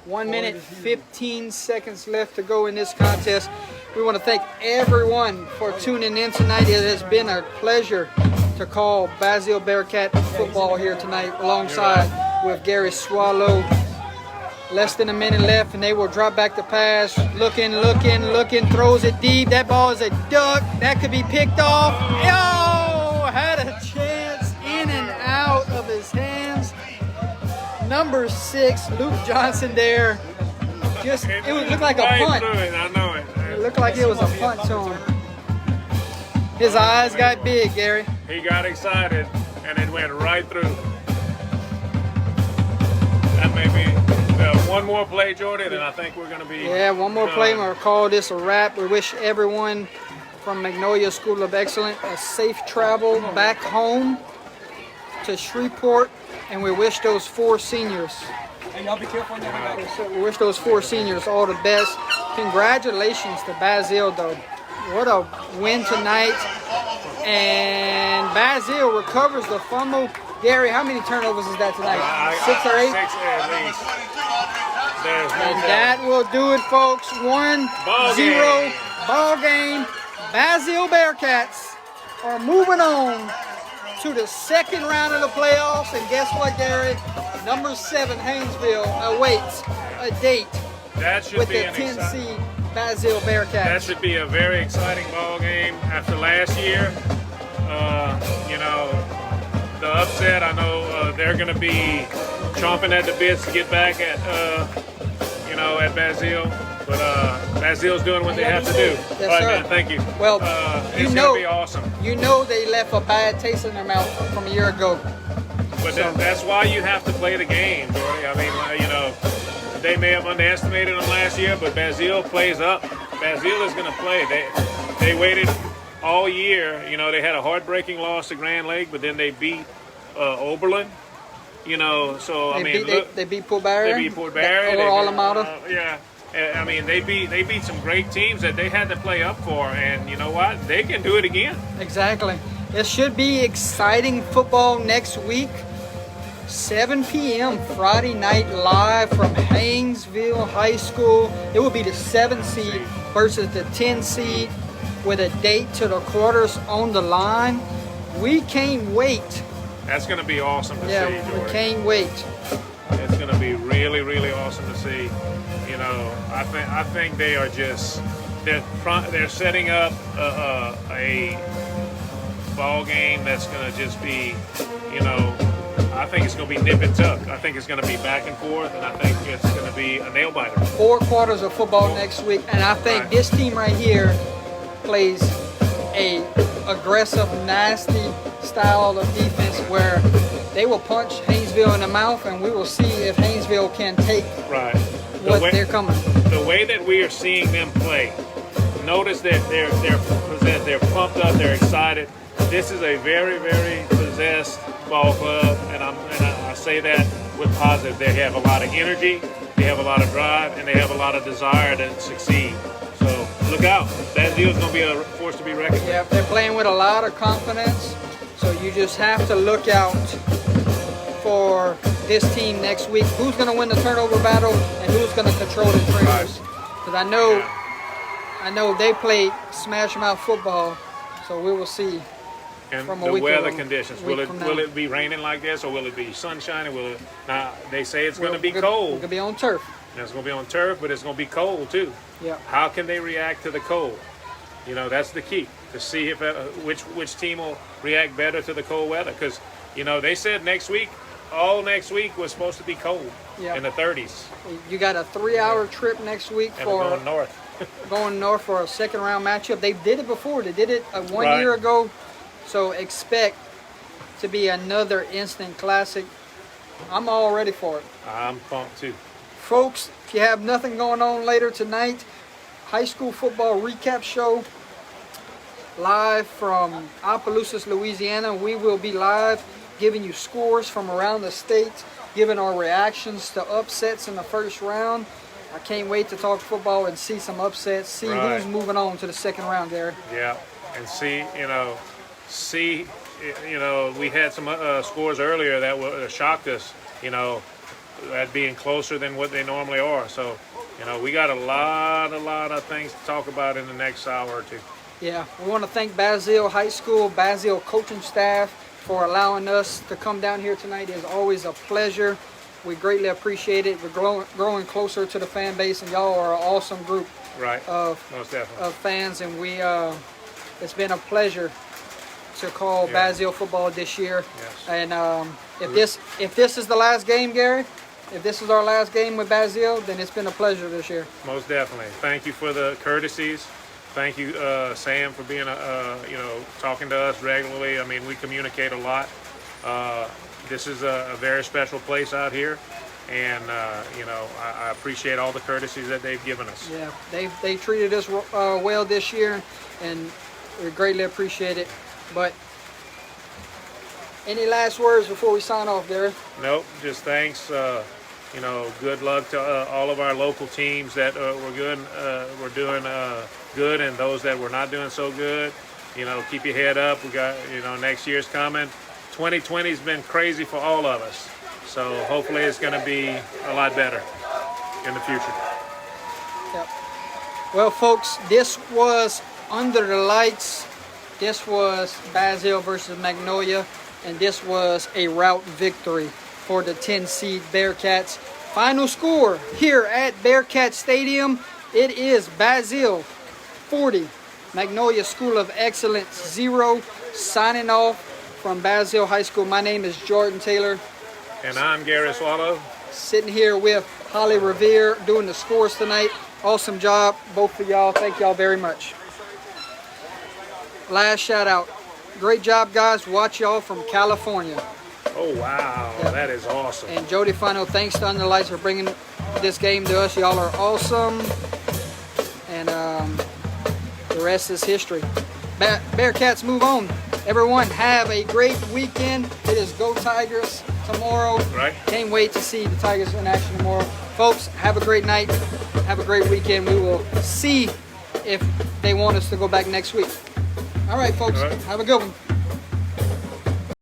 1 minute, 15 seconds left to go in this contest. We want to thank everyone for tuning in tonight. It has been a pleasure to call Basile Bearcat football here tonight alongside with Gary Swallow. Less than a minute left and they will drop back the pass. Looking, throws it deep. That ball is a duck. That could be picked off. Oh, had a chance in and out of his hands. Number 6, Luke Johnson there. It would look like a punt. I know it. It looked like it was a punt to him. His eyes got big, Gary. He got excited, and it went right through. That may be one more play, Jordan, and I think we're going to be. Yeah, one more play, and we'll call this a wrap. We wish everyone from Magnolia School of Excellence a safe travel back home to Shreveport, and we wish those 4 seniors. Hey, y'all be careful on that back. So we wish those 4 seniors all the best. Congratulations to Basile, though. What a win tonight. And Basile recovers the fumble. Gary, how many turnovers is that tonight? 6 or 8? 6 at least. There's no And doubt. that will do it, folks. 1-0 ball game. Basile Bearcats are moving on to the second round of the playoffs. And guess what, Gary? Number 7, Haynesville, awaits a date That should with be the an 10 exciting. seed Basile Bearcats. That should be a very exciting ball game after last year. The upset. I know they're going to be chomping at the bits to get back at at Basile. But Basile's doing what they have to do. Yes, All right, sir. man. Thank you. Well, it's you know, going to be awesome. You know they left a bad taste in their mouth from a year ago. But that's why you have to play the game, Jordy. I mean, you know, they may have underestimated them last year, but Basile plays up. Basile is going to play. They waited all year. You know, they had a heartbreaking loss to Grand Lake, but then they beat Oberlin. You know, so I mean, they beat Port Barre. They beat Port Barre. Or Alameda. Yeah. I mean, they beat some great teams that they had to play up for, and you know what? They can do it again. Exactly. It should be exciting football next week. 7 p.m. Friday night live from Haynesville High School. It will be the 7 seed versus the 10 seed with a date to the quarters on the line. We can't wait. That's going to be awesome to see, Yeah, Jordy. we can't wait. It's going to be really, really awesome to see. You know, I think they are just they're setting up a ball game that's going to just be, you know, I think it's going to be nip and tuck. I think it's going to be back and forth, and I think it's going to be a nail biter. 4 quarters of football next week, and I think this team right here plays a aggressive, nasty style of defense where they will punch Haynesville in the mouth, and we will see if Haynesville can take they're coming. The way that we are seeing them play, notice that they're pumped up, they're excited. This is a very, very possessed ball club, and I say that with positive. They have a lot of energy, they have a lot of drive, and they have a lot of desire to succeed. So look out. That deal is going to be a force to be reckoned with. Yeah, they're playing with a lot of confidence, so you just have to look out for this team next week. Who's going to win the turnover battle and who's going to control the trainers? Because I know they play smash mouth football, so we will see. And from the weather conditions, will it be raining like this, or will it be sunshiny? Now they say it's going to be cold. It's going to be on turf. And it's going to be on turf, but it's going to be cold too. Yeah. How can they react to the cold? You know, that's the key, to see if which team will react better to the cold weather. Because you know, they said all next week was supposed to be cold in the 30s. You got a 3-hour trip next week going north. Going north for a second round matchup. They did it before. They did it 1 year ago. So expect to be another instant classic. I'm all ready for it. I'm pumped too. Folks, if you have nothing going on later tonight, high school football recap show live from Opelousas, Louisiana. We will be live giving you scores from around the state, giving our reactions to upsets in the first round. I can't wait to talk football and see some upsets, see who's moving on to the second round, Gary. Yeah, and see, we had some scores earlier that shocked us, at being closer than what they normally are. So, we got a lot of things to talk about in the next hour or two. Yeah, we want to thank Basile High School, Basile coaching staff for allowing us to come down here tonight. It's always a pleasure. We greatly appreciate it. We're growing closer to the fan base, and y'all are an awesome group of fans, and it's been a pleasure to call Basile football this year. Yes. And if this is the last game, Gary, if this is our last game with Basile, then it's been a pleasure this year. Most definitely. Thank you for the courtesies. Thank you, Sam, for being talking to us regularly. I mean, we communicate a lot. This is a very special place out here, and I appreciate all the courtesies that they've given us. Yeah, they treated us well this year, and we greatly appreciate it. But any last words before we sign off, Gary? Nope, just thanks. Good luck to all of our local teams that were good. We're doing good, and those that were not doing so good. Keep your head up. We got next year's coming. 2020 has been crazy for all of us, so hopefully it's going to be a lot better in the future. Yep. Well, folks, this was Under the Lights. This was Basile versus Magnolia, and this was a rout victory for the 10-seed Bearcats. Final score here at Bearcat Stadium, it is Basile 40, Magnolia School of Excellence 0. Signing off from Basile High School, my name is Jordan Taylor. And I'm Gary Swallow. Sitting here with Holly Revere doing the scores tonight. Awesome job, both of y'all. Thank y'all very much. Last shout out. Great job, guys. Watch y'all from California. Oh, wow. Yep. That is awesome. And Jody Fano, thanks to Underlights for bringing this game to us. Y'all are awesome. And the rest is history. Bearcats move on. Everyone have a great weekend. It is Go Tigers tomorrow. Right. Can't wait to see the Tigers in action tomorrow. Folks, have a great night. Have a great weekend. We will see if they want us to go back next week. All right, folks. All right. Have a good one.